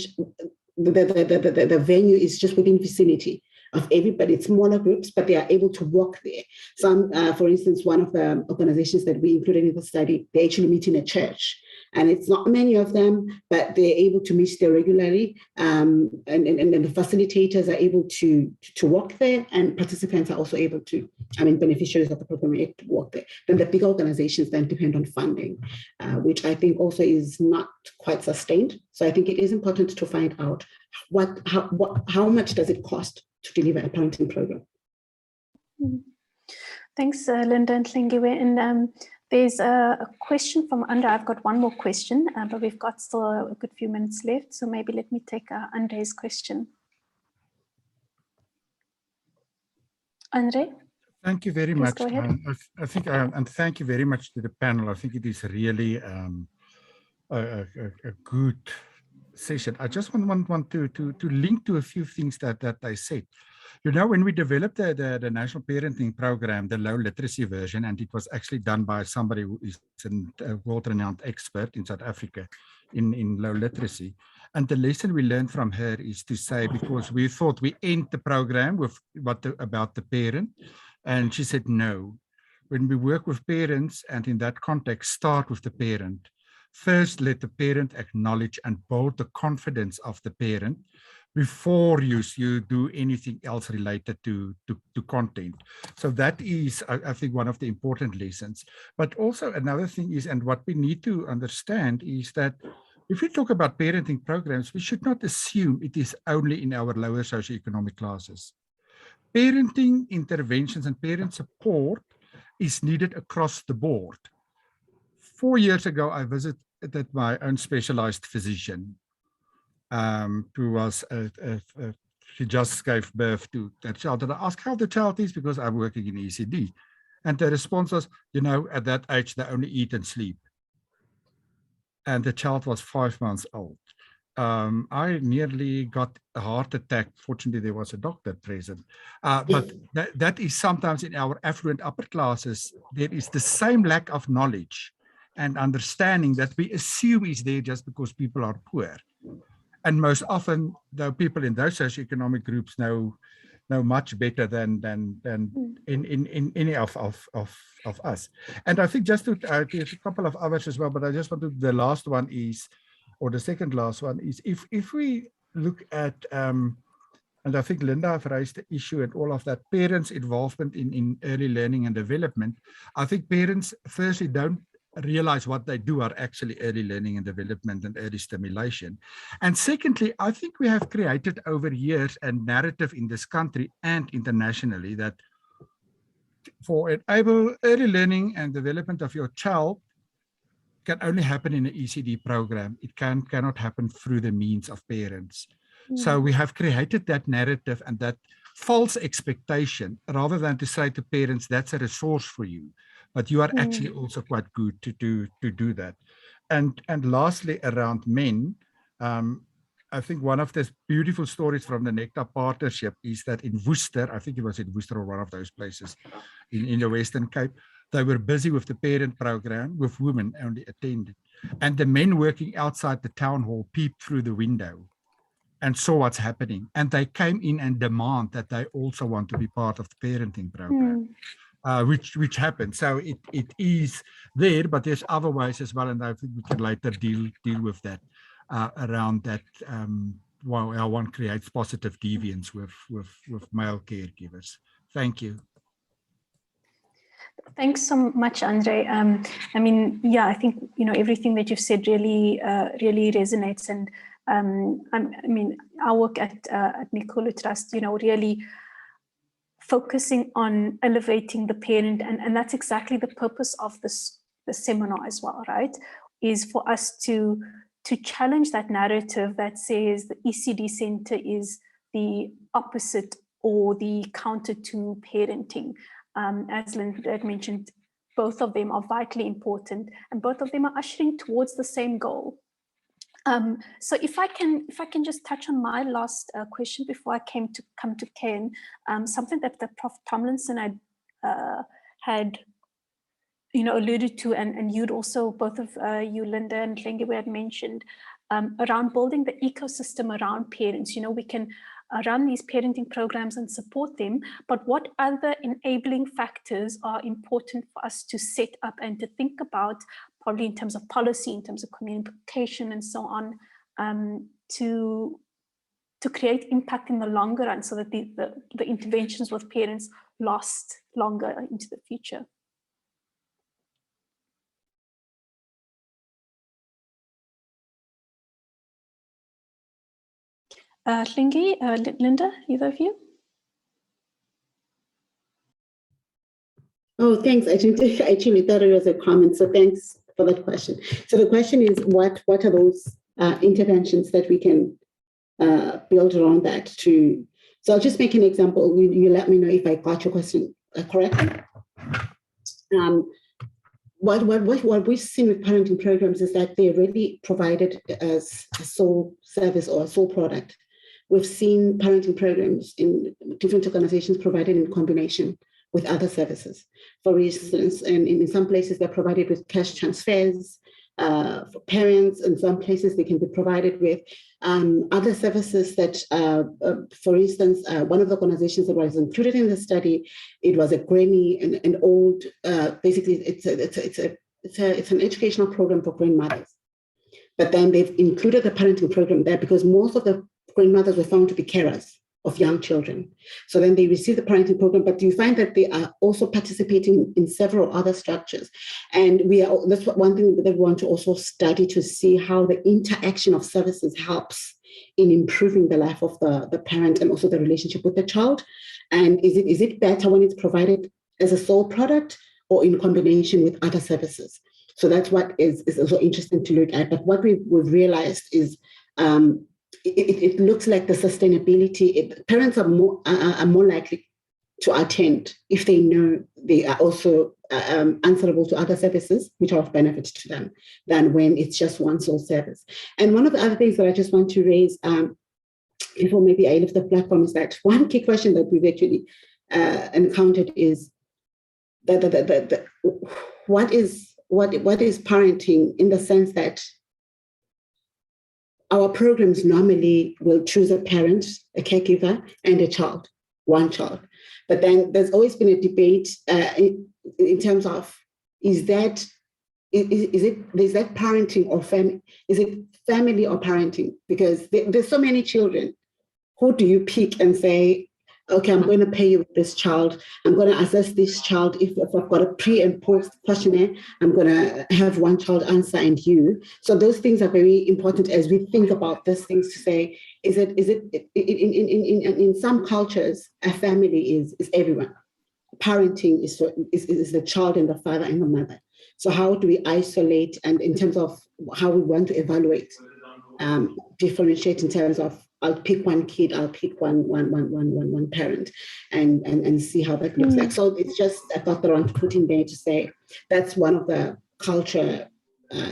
The venue is just within vicinity of everybody. It's smaller groups, but they are able to walk there. Some, for instance, one of the organizations that we included in the study, they actually meet in a church. And it's not many of them, but they're able to meet there regularly. And the facilitators are able to walk there, and participants are also able to, beneficiaries of the program are able to walk there. Then the big organizations then depend on funding, which I think also is not quite sustained. So I think it is important to find out how much does it cost to deliver a parenting program. Thanks, Linda and Hlengiwe. And there's a question from Andre. I've got one more question, but we've got still a good few minutes left. So maybe let me take Andre's question. Andre? Thank you very much. Go ahead. I think, and thank you very much to the panel. I think it is really a good session. I just want to link to a few things that I said. You know, when we developed the National Parenting Program, the low literacy version, and it was actually done by somebody who is a world-renowned expert in South Africa in low literacy. And the lesson we learned from her is to say, because we thought we end the program with about the parent, and she said, no. When we work with parents, and in that context, start with the parent. First, let the parent acknowledge and build the confidence of the parent before you do anything else related to content. So that is, I think, one of the important lessons. But also another thing is, and what we need to understand is that if we talk about parenting programs, we should not assume it is only in our lower socioeconomic classes. Parenting interventions and parent support is needed across the board. 4 years ago, I visited my own specialized physician, who was, she just gave birth to that child. And I asked how the child is, because I'm working in ECD. And the response was, you know, at that age, they only eat and sleep. And the child was 5 months old. I nearly got a heart attack. Fortunately, there was a doctor present. But that is sometimes in our affluent upper classes, there is the same lack of knowledge and understanding that we assume is there just because people are poor. And most often, the people in those socioeconomic groups know much better than in any of us. And I think just to there's a couple of others as well, but I just want to, the last one is, or the second last one is, if we look at, and I think Linda have raised the issue and all of that, parents' involvement in early learning and development. I think parents firstly don't realize what they do are actually early learning and development and early stimulation. And secondly, I think we have created over years a narrative in this country and internationally that for enable early learning and development of your child can only happen in an ECD program. It cannot happen through the means of parents. So we have created that narrative and that false expectation, rather than to say to parents, that's a resource for you, but you are actually also quite good to do that. And lastly, around men, I think one of the beautiful stories from the Nectar Partnership is that in Worcester, I think it was in Worcester or one of those places in the Western Cape, they were busy with the parent program with women only attended. And the men working outside the town hall peeped through the window and saw what's happening. And they came in and demand that they also want to be part of the parenting program. Which happened. So it is there, but there's other ways as well, and I think we can later deal with that around that. How one creates positive deviance with male caregivers. Thank you. Thanks so much, Andre. I mean, yeah, I think everything that you've said really resonates, and I mean, our work at Mikulu Trust, really focusing on elevating the parent, and that's exactly the purpose of the seminar as well, right? Is for us to challenge that narrative that says the ECD center is the opposite or the counter to parenting. As Linda had mentioned, both of them are vitally important, and both of them are ushering towards the same goal. So if I can just touch on my last question before I come to Ken, something that the Prof. Tomlinson had alluded to, and you'd also, both of you, Linda and Hlengiwe, had mentioned, around building the ecosystem around parents. We can run these parenting programs and support them, but what other enabling factors are important for us to set up and to think about, probably in terms of policy, in terms of communication and so on, to create impact in the longer run, so that the interventions with parents last longer into the future. Hlengi, Linda, either of you? Oh, thanks. I actually thought it was a comment, so thanks for that question. So the question is, what are those interventions that we can build around that to? So I'll just make an example. You let me know if I got your question correctly. What we've seen with parenting programs is that they're really provided as a sole service or a sole product. We've seen parenting programs in different organizations provided in combination with other services. For instance, in some places they're provided with cash transfers for parents. In some places they can be provided with other services that, for instance, one of the organizations that was included in the study, it was a granny, an old, basically it's an educational program for grandmothers. But then they've included the parenting program there because most of the grandmothers were found to be carers of young children. So then they receive the parenting program, but you find that they are also participating in several other structures. And that's one thing that we want to also study, to see how the interaction of services helps in improving the life of the parent and also the relationship with the child. And is it better when it's provided as a sole product or in combination with other services? So that's what is also interesting to look at. But what we've realized is it looks like the sustainability, parents are more likely to attend if they know they are also answerable to other services which are of benefit to them, than when it's just one sole service. And one of the other things that I just want to raise before maybe I leave the platform is that one key question that we've actually encountered is that what is parenting, in the sense that our programs normally will choose a parent, a caregiver, and a child, one child. But then there's always been a debate in terms of, is that parenting or family? Is it family or parenting? Because there's so many children. Who do you pick and say, okay, I'm going to pay you with this child. I'm going to assess this child. If I've got a pre and post questionnaire, I'm going to have one child answer and you. So those things are very important as we think about these things, to say, is it in some cultures, a family is everyone. Parenting is the child and the father and the mother. So how do we isolate, and in terms of how we want to evaluate, differentiate in terms of, I'll pick one kid, I'll pick one parent, and see how that looks like. So it's just a thought that I want to put in there to say that's one of the culture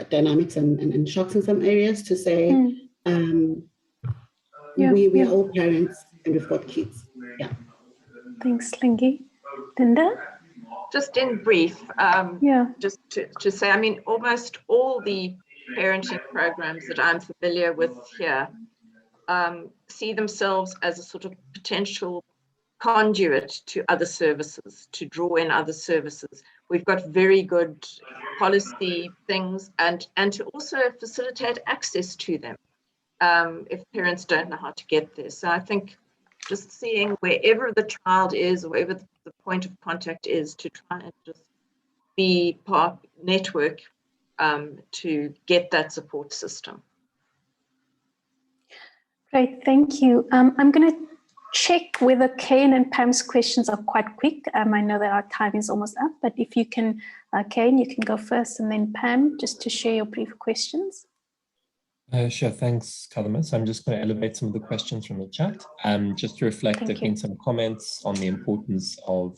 dynamics and shocks in some areas, to say we are all parents and we've got kids. Yeah. Thanks, Hlengi. Linda? Just in brief, just to say, I mean, almost all the parenting programs that I'm familiar with here see themselves as a sort of potential conduit to other services, to draw in other services. We've got very good policy things, and to also facilitate access to them if parents don't know how to get there. So I think just seeing wherever the child is, or wherever the point of contact is, to try and just be part network to get that support system. Great, thank you. I'm going to check whether Kane and Pam's questions are quite quick. I know that our time is almost up, but if you can, Kane, you can go first, and then Pam, just to share your brief questions. Sure, thanks, Kalima. So I'm just going to elevate some of the questions from the chat. Just to reflect, there've been some comments on the importance of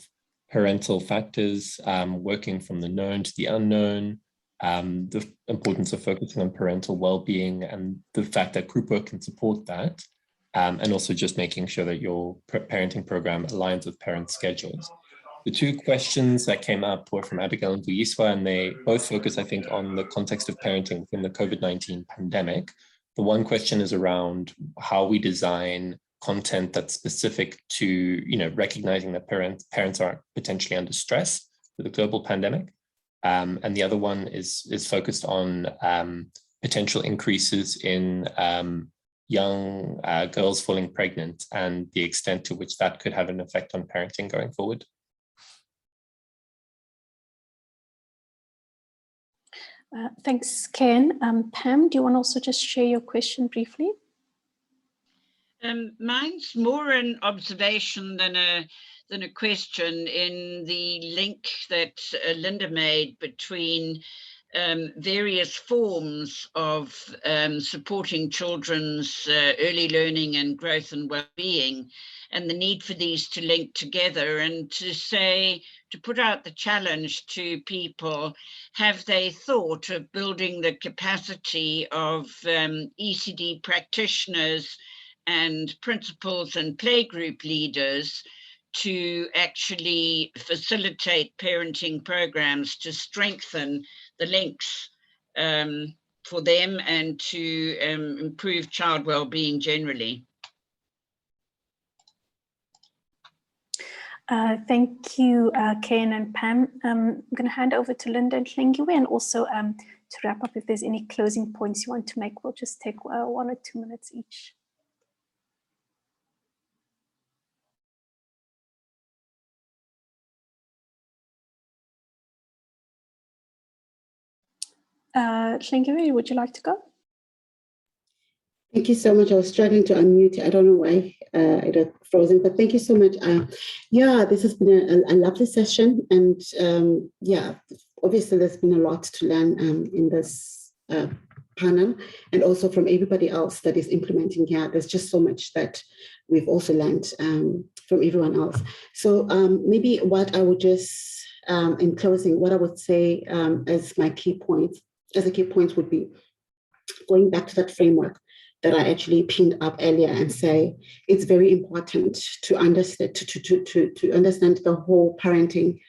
parental factors, working from the known to the unknown, the importance of focusing on parental well-being, and the fact that group work can support that, and also just making sure that your parenting program aligns with parents' schedules. The two questions that came up were from Abigail and Vuyiswa, and they both focus, I think, on the context of parenting within the COVID-19 pandemic. The one question is around how we design content that's specific to, you know, recognizing that parents are potentially under stress with the global pandemic. And the other one is focused on potential increases in young girls falling pregnant and the extent to which that could have an effect on parenting going forward. Thanks, Ken. Pam, do you want to also just share your question briefly? Mine's more an observation than a question in the link that Linda made between various forms of supporting children's early learning and growth and well-being, and the need for these to link together, and to put out the challenge to people, have they thought of building the capacity of ECD practitioners and principals and playgroup leaders to actually facilitate parenting programs to strengthen the links for them and to improve child well-being generally? Thank you, Ken and Pam. I'm going to hand over to Linda and Hlengiwe, and also to wrap up, if there's any closing points you want to make, we'll just take 1 or 2 minutes each. Hlengiwe, would you like to go? Thank you so much. I was struggling to unmute. I don't know why it had frozen, but thank you so much. Yeah, this has been a lovely session. And yeah, obviously there's been a lot to learn in this panel, and also from everybody else that is implementing here. There's just so much that we've also learned from everyone else. So maybe what I would just, in closing, what I would say as my key points, would be going back to that framework that I actually pinned up earlier, and say it's very important to understand to understand the whole parenting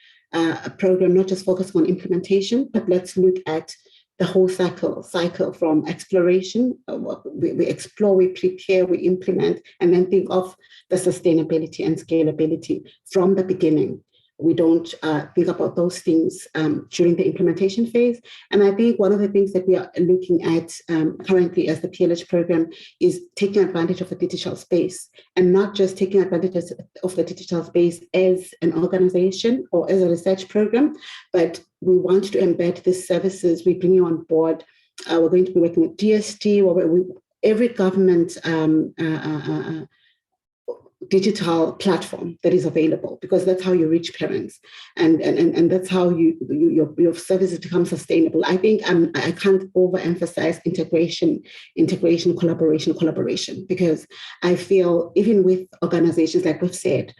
program, not just focus on implementation, but let's look at the whole cycle from exploration. We explore, we prepare, we implement, and then think of the sustainability and scalability from the beginning. We don't think about those things during the implementation phase. And I think one of the things that we are looking at currently as the PLH program is taking advantage of the digital space, and not just taking advantage of the digital space as an organization or as a research program, but we want to embed these services. We bring you on board. We're going to be working with DST, every government digital platform that is available, because that's how you reach parents, and that's how your services become sustainable. I think I can't overemphasize integration, collaboration, because I feel even with organizations, like we've said,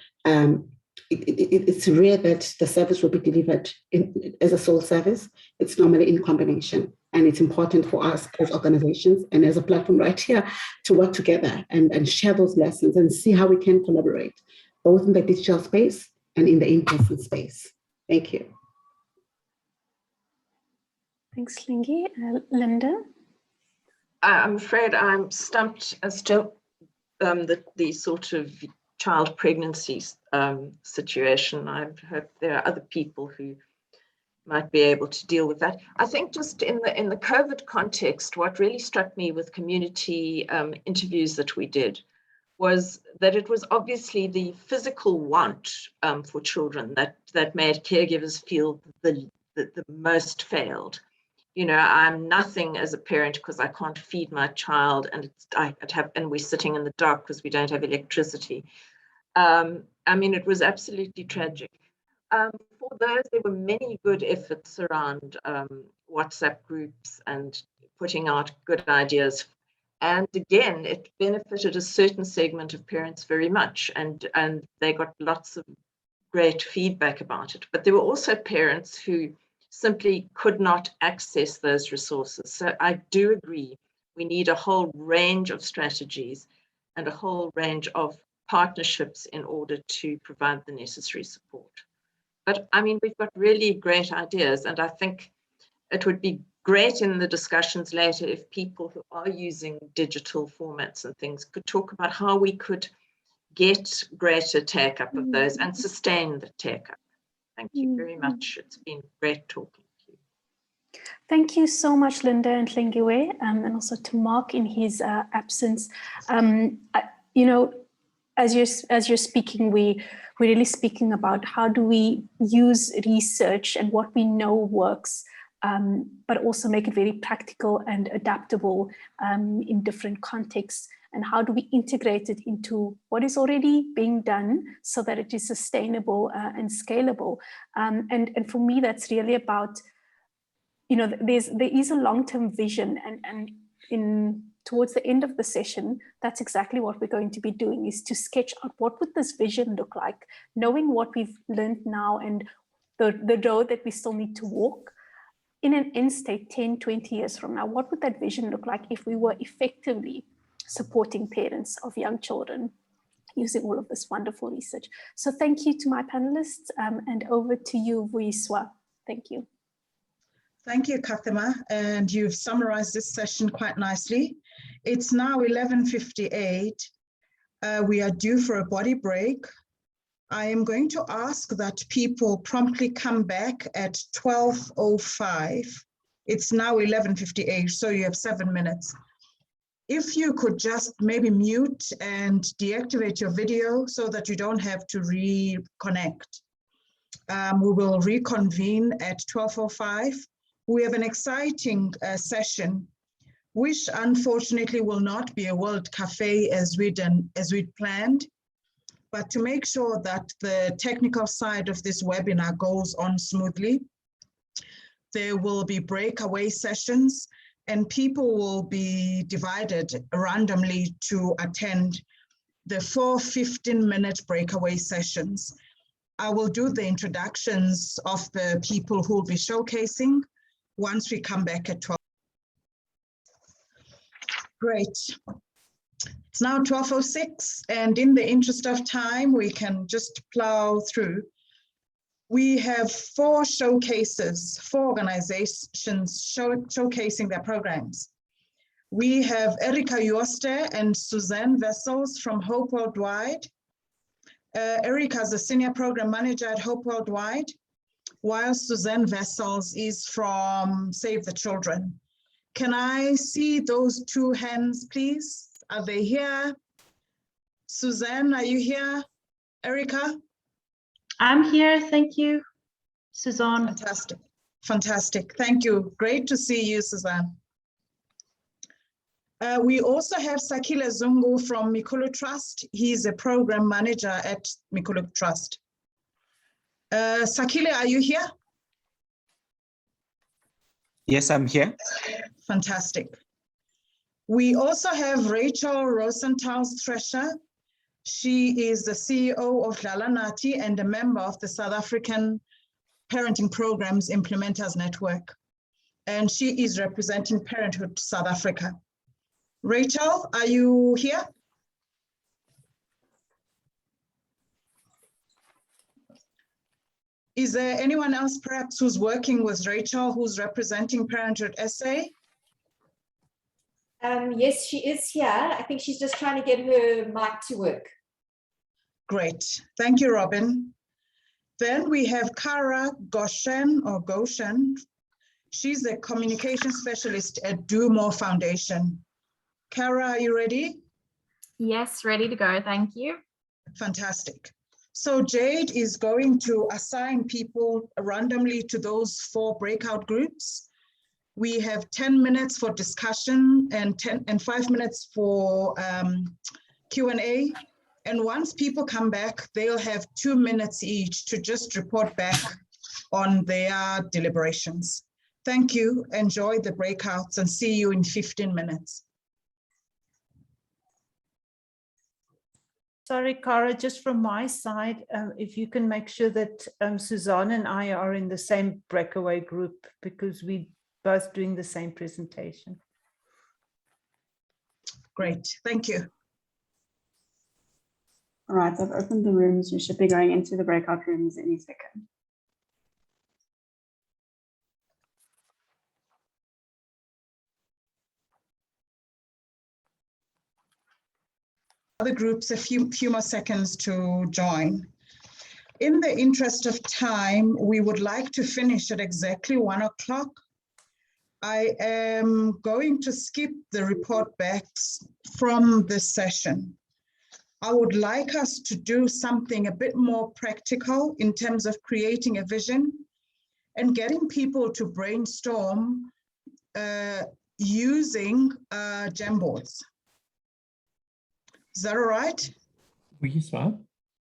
it's rare that the service will be delivered as a sole service. It's normally in combination. And it's important for us as organizations and as a platform right here to work together and share those lessons and see how we can collaborate, both in the digital space and in the in-person space. Thank you. Thanks, Lingy. Linda? I'm afraid I'm stumped as to the sort of child pregnancy situation. I've heard there are other people who might be able to deal with that. I think just in the COVID context, what really struck me with community interviews that we did was that it was obviously the physical want for children that made caregivers feel the most failed. You know, I'm nothing as a parent because I can't feed my child, and and we're sitting in the dark because we don't have electricity. I mean, it was absolutely tragic. For those, there were many good efforts around WhatsApp groups and putting out good ideas. And again, it benefited a certain segment of parents very much, and they got lots of great feedback about it. But there were also parents who simply could not access those resources. So I do agree, we need a whole range of strategies and a whole range of partnerships in order to provide the necessary support. But I mean, we've got really great ideas, and I think it would be great in the discussions later if people who are using digital formats and things could talk about how we could get greater take-up of those and sustain the take-up. Thank you very much. It's been great talking to you. Thank you so much, Linda and Hlengiwe, and also to Mark in his absence. You know, as you're speaking, we're really speaking about how do we use research and what we know works, but also make it very practical and adaptable in different contexts. And how do we integrate it into what is already being done so that it is sustainable and scalable? And for me, that's really about, you know, there is a long-term vision, and towards the end of the session, that's exactly what we're going to be doing, is to sketch out what would this vision look like, knowing what we've learned now and the road that we still need to walk. In an end state 10, 20 years from now, what would that vision look like if we were effectively supporting parents of young children using all of this wonderful research? So thank you to my panelists, and over to you, Vuyiswa. Thank you. Thank you, Kathima, and you've summarized this session quite nicely. It's now 11:58. We are due for a body break. I am going to ask that people promptly come back at 12:05. It's now 11:58, so you have 7 minutes. If you could just maybe mute and deactivate your video so that you don't have to reconnect. We will reconvene at 12:05. We have an exciting session, which unfortunately will not be a World Cafe as we'd planned. But to make sure that the technical side of this webinar goes on smoothly, there will be breakaway sessions, and people will be divided randomly to attend the 4 15-minute breakaway sessions. I will do the introductions of the people who will be showcasing once we come back at 12. Great. It's now 12:06, and in the interest of time, we can just plow through. We have 4 showcases, 4 organizations showcasing their programs. We have Erika Yoste and Suzanne Vessels from Hope Worldwide. Erika is a senior program manager at Hope Worldwide, while Suzanne Vessels is from Save the Children. Can I see those 2 hands, please? Are they here? Suzanne, are you here? Erika? I'm here, thank you, Suzanne. Fantastic, fantastic, thank you. Great to see you, Suzanne. We also have Sakile Zungu from Mikulu Trust. He's a program manager at Mikulu Trust. Sakile, are you here? Yes, I'm here. Fantastic. We also have Rachel Rosenthal-Thresher. She is the CEO of Lalanati and a member of the South African Parenting Programs Implementers Network. And she is representing Parenthood South Africa. Rachel, are you here? Is there anyone else perhaps who's working with Rachel who's representing Parenthood SA? Yes, she is here. I think she's just trying to get her mic to work. Great. Thank you, Robin. Then we have Kara Goshen. She's a communication specialist at Do More Foundation. Kara, are you ready? Yes, ready to go. Thank you. Fantastic. So Jade is going to assign people randomly to those 4 breakout groups. We have 10 minutes for discussion and 5 minutes for Q&A. And once people come back, they'll have 2 minutes each to just report back on their deliberations. Thank you. Enjoy the breakouts and see you in 15 minutes. Sorry, Cara, just from my side, if you can make sure that Suzanne and I are in the same breakaway group, because we're both doing the same presentation. Great, thank you. All right, I've opened the rooms. You should be going into the breakout rooms any second. other groups a few more seconds to join. In the interest of time, we would like to finish at exactly 1 o'clock. I am going to skip the report backs from this session. I would like us to do something a bit more practical in terms of creating a vision and getting people to brainstorm using Jamboards. Is that all right?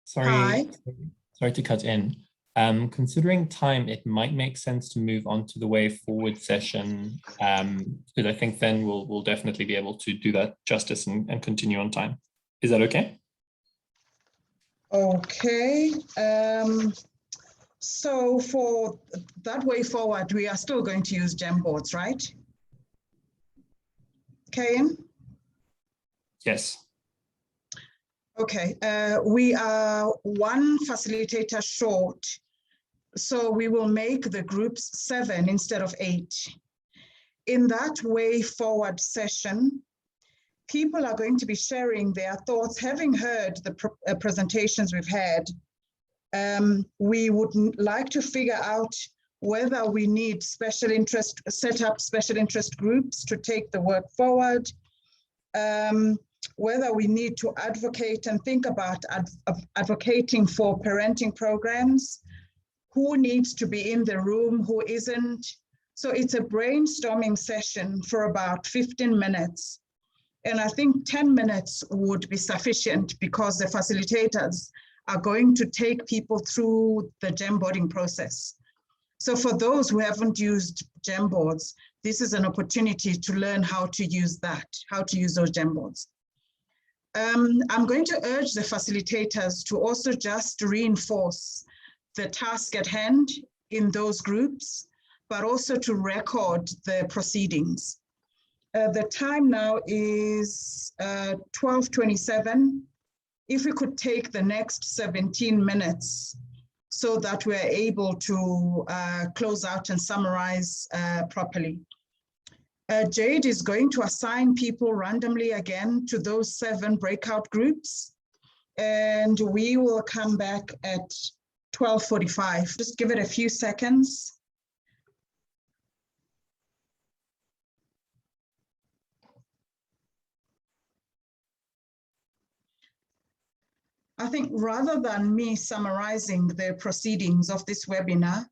Sorry to cut in. Considering time, it might make sense to move on to the way forward session, because I think then we'll definitely be able to do that justice and continue on time. Is that okay? Okay. So for that way forward, we are still going to use Jamboards, right? Kayan? Yes. Okay, we are one facilitator short, so we will make the groups 7 instead of 8. In that way forward session, people are going to be sharing their thoughts. Having heard the presentations we've had, we would like to figure out whether we need set up special interest groups to take the work forward, whether we need to advocate and think about advocating for parenting programs, who needs to be in the room, who isn't. So it's a brainstorming session for about 15 minutes. And I think 10 minutes would be sufficient because the facilitators are going to take people through the Jamboarding process. So for those who haven't used Jamboards, this is an opportunity to learn how to use those Jamboards. I'm going to urge the facilitators to also just reinforce the task at hand in those groups, but also to record the proceedings. The time now is 12:27. If we could take the next 17 minutes so that we're able to close out and summarize properly. Jade is going to assign people randomly again to those 7 breakout groups, and we will come back at 12:45. Just give it a few seconds. I think rather than me summarizing the proceedings of this webinar,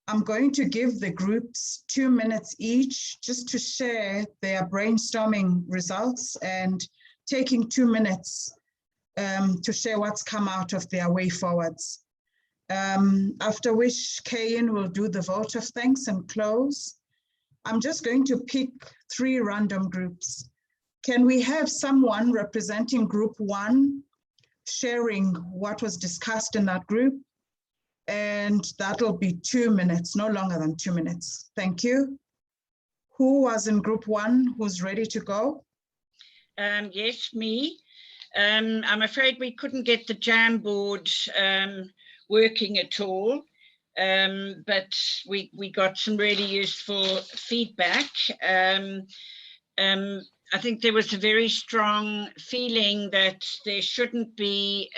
I'm going to give the groups 2 minutes each just to share their brainstorming results and taking 2 minutes to share what's come out of their way forwards. After which Kayan will do the vote of thanks and close. I'm just going to pick 3 random groups. Can we have someone representing group 1 sharing what was discussed in that group? And that'll be 2 minutes, no longer than 2 minutes. Thank you. Who was in group 1 who's ready to go? Yes, me. I'm afraid we couldn't get the Jamboard working at all, but we got some really useful feedback. I think there was a very strong feeling that there shouldn't be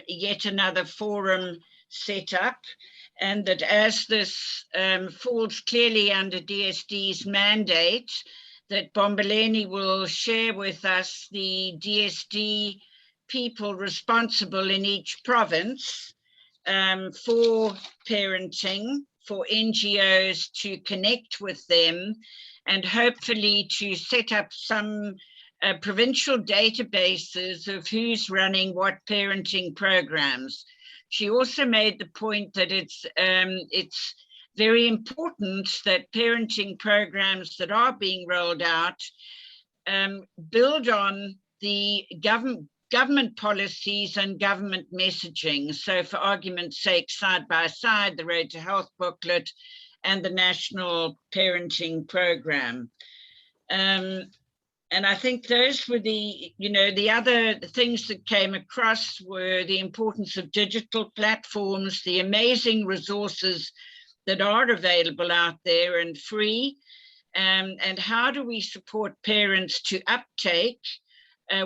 yet another forum set up, and that as this falls clearly under DSD's mandate, that Bombeleni will share with us the DSD people responsible in each province for parenting, for NGOs to connect with them, and hopefully to set up some provincial databases of who's running what parenting programs. She also made the point that it's very important that parenting programs that are being rolled out build on the government policies and government messaging. So for argument's sake, side by side, the Road to Health booklet and the National Parenting Program. And I think those were the other things that came across were the importance of digital platforms, the amazing resources that are available out there and free, and how do we support parents to uptake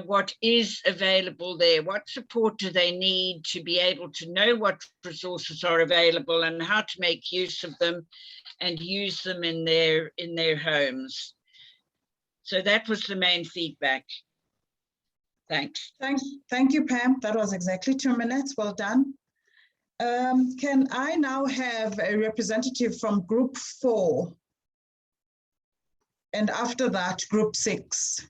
what is available there, what support do they need to be able to know what resources are available and how to make use of them and use them in their homes. So that was the main feedback. Thanks. Thank you, Pam. That was exactly 2 minutes. Well done. Can I now have a representative from Group 4? And after that, Group 6.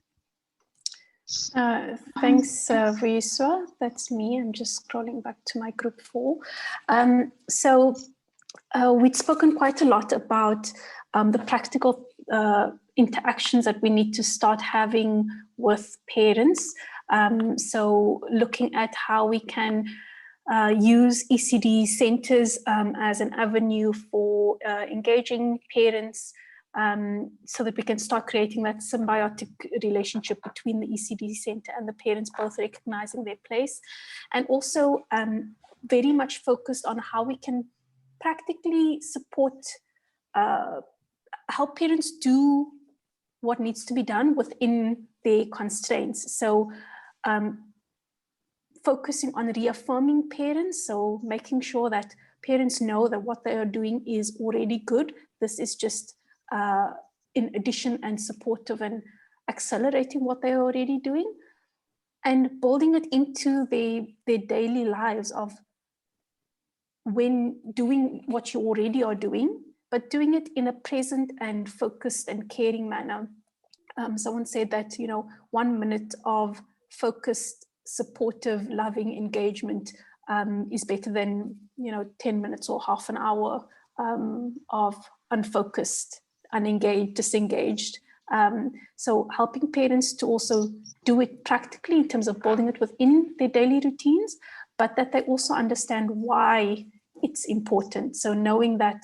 Thanks, Vuyiswa. That's me. I'm just scrolling back to my Group 4. We'd spoken quite a lot about the practical interactions that we need to start having with parents. So looking at how we can use ECD centers as an avenue for engaging parents, so that we can start creating that symbiotic relationship between the ECD center and the parents, both recognizing their place, and also very much focused on how we can practically support, help parents do what needs to be done within their constraints. So focusing on reaffirming parents, so making sure that parents know that what they are doing is already good. This is just in addition and supportive and accelerating what they're already doing, and building it into their daily lives of when doing what you already are doing, but doing it in a present and focused and caring manner. Someone said that, 1 minute of focused, supportive, loving engagement is better than, 10 minutes or half an hour of unfocused, unengaged, disengaged. So helping parents to also do it practically in terms of building it within their daily routines, but that they also understand why it's important. So knowing that,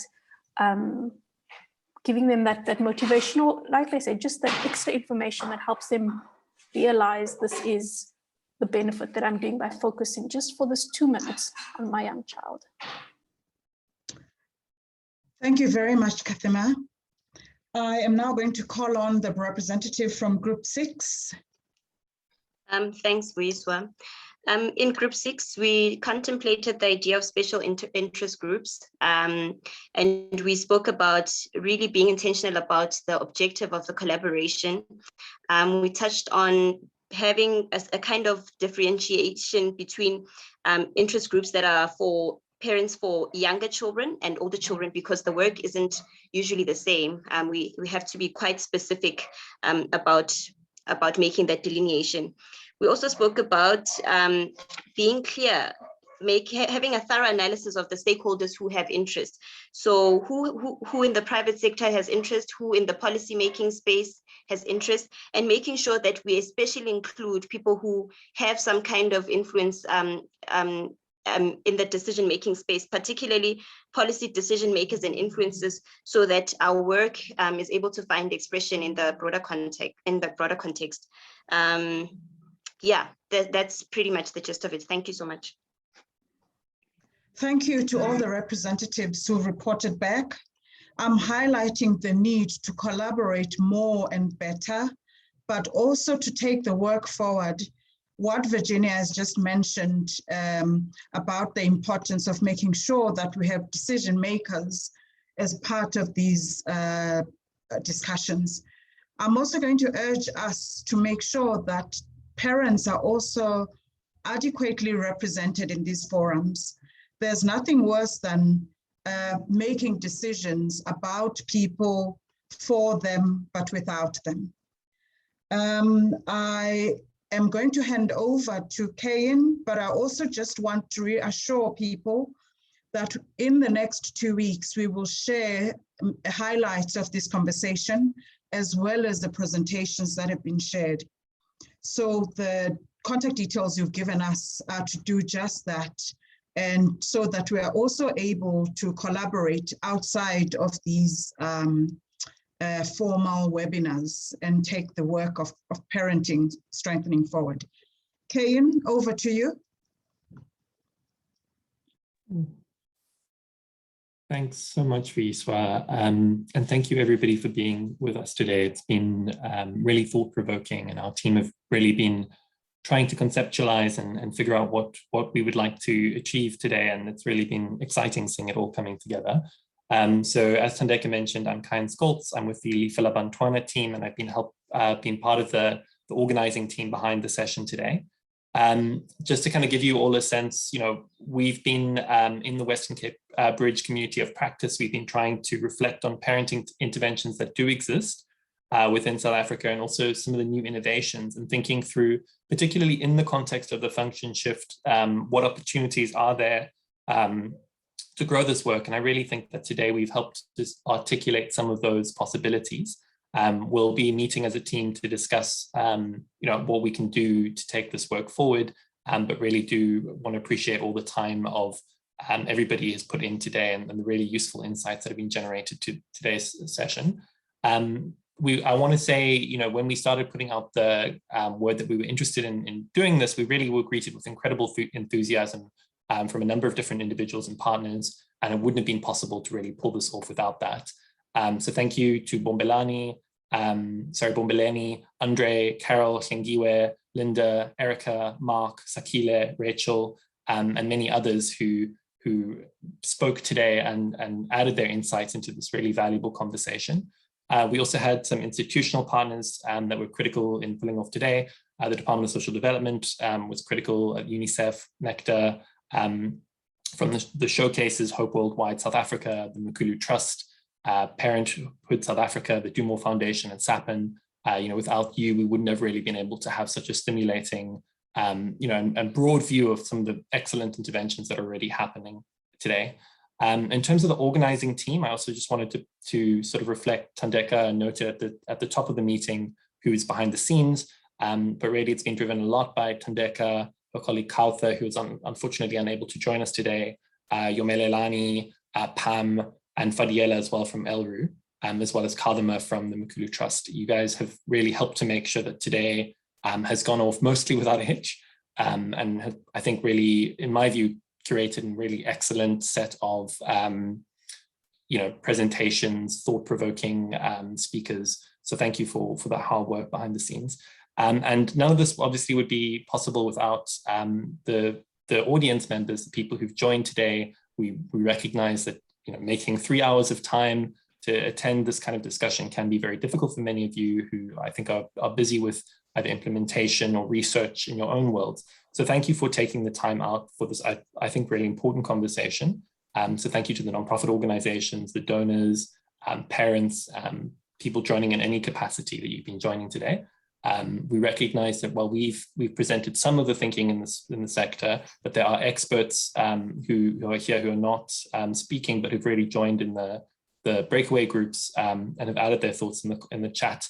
giving them that motivational, like they say, just that extra information that helps them realize this is the benefit that I'm doing by focusing just for this 2 minutes on my young child. Thank you very much, Kathima. I am now going to call on the representative from Group 6. Thanks, Vuyiswa. In Group 6, we contemplated the idea of special interest groups, and we spoke about really being intentional about the objective of the collaboration. We touched on having a kind of differentiation between interest groups that are for parents for younger children and older children, because the work isn't usually the same. We have to be quite specific about making that delineation. We also spoke about being clear, having a thorough analysis of the stakeholders who have interest. So who in the private sector has interest, who in the policy-making space has interest, and making sure that we especially include people who have some kind of influence in the decision-making space, particularly policy decision makers and influencers, so that our work is able to find expression in the broader context. Yeah, that's pretty much the gist of it. Thank you so much. Thank you to all the representatives who reported back. I'm highlighting the need to collaborate more and better, but also to take the work forward. What Virginia has just mentioned about the importance of making sure that we have decision makers as part of these discussions. I'm also going to urge us to make sure that parents are also adequately represented in these forums. There's nothing worse than making decisions about people for them, but without them. I am going to hand over to Kayin, but I also just want to reassure people that in the next 2 weeks, we will share highlights of this conversation, as well as the presentations that have been shared. So the contact details you've given us are to do just that, and so that we are also able to collaborate outside of these formal webinars and take the work of parenting strengthening forward. Kayin, over to you. Thanks so much, Vuyiswa, and thank you everybody for being with us today. It's been really thought-provoking, and our team have really been trying to conceptualize and figure out what we would like to achieve today. And it's really been exciting seeing it all coming together. So as Thandeka mentioned, I'm Kyan Skoltz. I'm with the Lifela Bantwana team, and I've been part of the organizing team behind the session today. Just to kind of give you all a sense, we've been in the Western Cape Bridge community of practice, we've been trying to reflect on parenting interventions that do exist within South Africa, and also some of the new innovations, and thinking through, particularly in the context of the function shift, what opportunities are there to grow this work. And I really think that today we've helped to articulate some of those possibilities. We'll be meeting as a team to discuss what we can do to take this work forward, but really do want to appreciate all the time of everybody has put in today, and the really useful insights that have been generated to today's session. I want to say, when we started putting out the word that we were interested in doing this, we really were greeted with incredible enthusiasm from a number of different individuals and partners, and it wouldn't have been possible to really pull this off without that. So thank you to Bombeleni, Andre, Carol, Hlengiwe, Linda, Erica, Mark, Sakile, Rachel, and many others who spoke today and added their insights into this really valuable conversation. We also had some institutional partners that were critical in pulling off today. The Department of Social Development was critical at UNICEF, NECTA, from the showcases, Hope Worldwide South Africa, the Mukulu Trust, Parenthood South Africa, the Do More Foundation, and SAPN. Without you, we wouldn't have really been able to have such a stimulating, and broad view of some of the excellent interventions that are already happening today. In terms of the organizing team, I also just wanted to sort of reflect Thandeka and noted at the top of the meeting who's behind the scenes, but really it's been driven a lot by Thandeka, her colleague Kautha, who is unfortunately unable to join us today, Yomelelani, Pam, and Fadiela as well from Elru, as well as Kadima from the Mukulu Trust. You guys have really helped to make sure that today has gone off mostly without a hitch, and have, I think, really, in my view, curated a really excellent set of presentations, thought-provoking speakers. So thank you for that hard work behind the scenes. And none of this obviously would be possible without the audience members, the people who've joined today. We recognize that making 3 hours of time to attend this kind of discussion can be very difficult for many of you who I think are busy with either implementation or research in your own worlds. So thank you for taking the time out for this, I think, really important conversation. So thank you to the nonprofit organizations, the donors, parents, people joining in any capacity that you've been joining today. We recognize that while we've presented some of the thinking in the sector, that there are experts who are here who are not speaking, but who've really joined in the breakaway groups and have added their thoughts in the chat.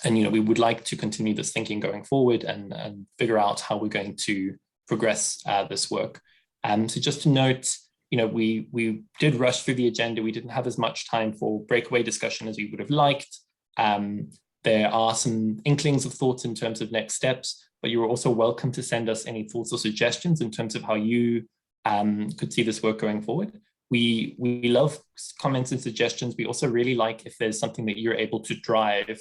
And we would like to continue this thinking going forward and figure out how we're going to progress this work. So just to note, we did rush through the agenda. We didn't have as much time for breakaway discussion as we would have liked. There are some inklings of thoughts in terms of next steps, but you're also welcome to send us any thoughts or suggestions in terms of how you could see this work going forward. We love comments and suggestions. We also really like if there's something that you're able to drive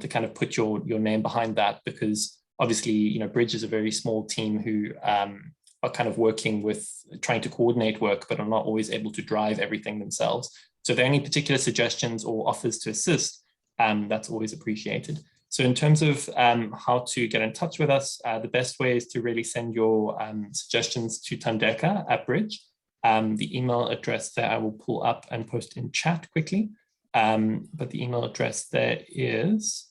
to kind of put your name behind that, because obviously, Bridge is a very small team who are kind of working with trying to coordinate work, but are not always able to drive everything themselves. So if there are any particular suggestions or offers to assist, that's always appreciated. So in terms of how to get in touch with us, the best way is to really send your suggestions to Thandeka at Bridge. The email address there I will pull up and post in chat quickly. But the email address there is,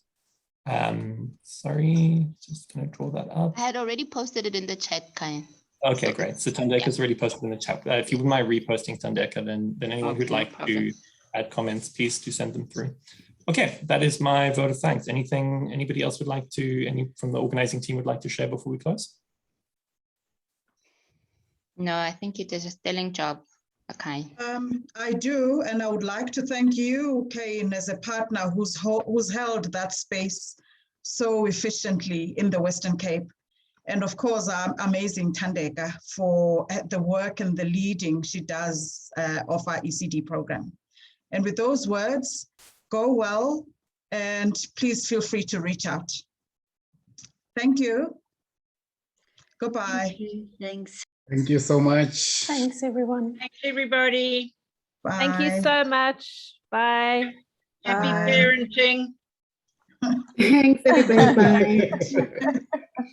sorry, just gonna draw that up. I had already posted it in the chat, Kyan. Okay, great. So Thandeka's already posted in the chat. If you wouldn't mind reposting Thandeka, then anyone who'd like to add comments, please do send them through. Okay, that is my vote of thanks. Anything anybody else would like to, any from the organizing team would like to share before we close? No, I think you did a sterling job. Okay. I do, and I would like to thank you, Kane, as a partner who's held that space so efficiently in the Western Cape. And of course, amazing Thandeka for the work and the leading she does of our ECD program. And with those words, go well, and please feel free to reach out. Thank you. Goodbye. Thank you. Thanks. Thank you so much. Thanks, everyone. Thanks, everybody. Bye. Thank you so much. Bye. Happy Bye. parenting. Thanks, everybody. Bye.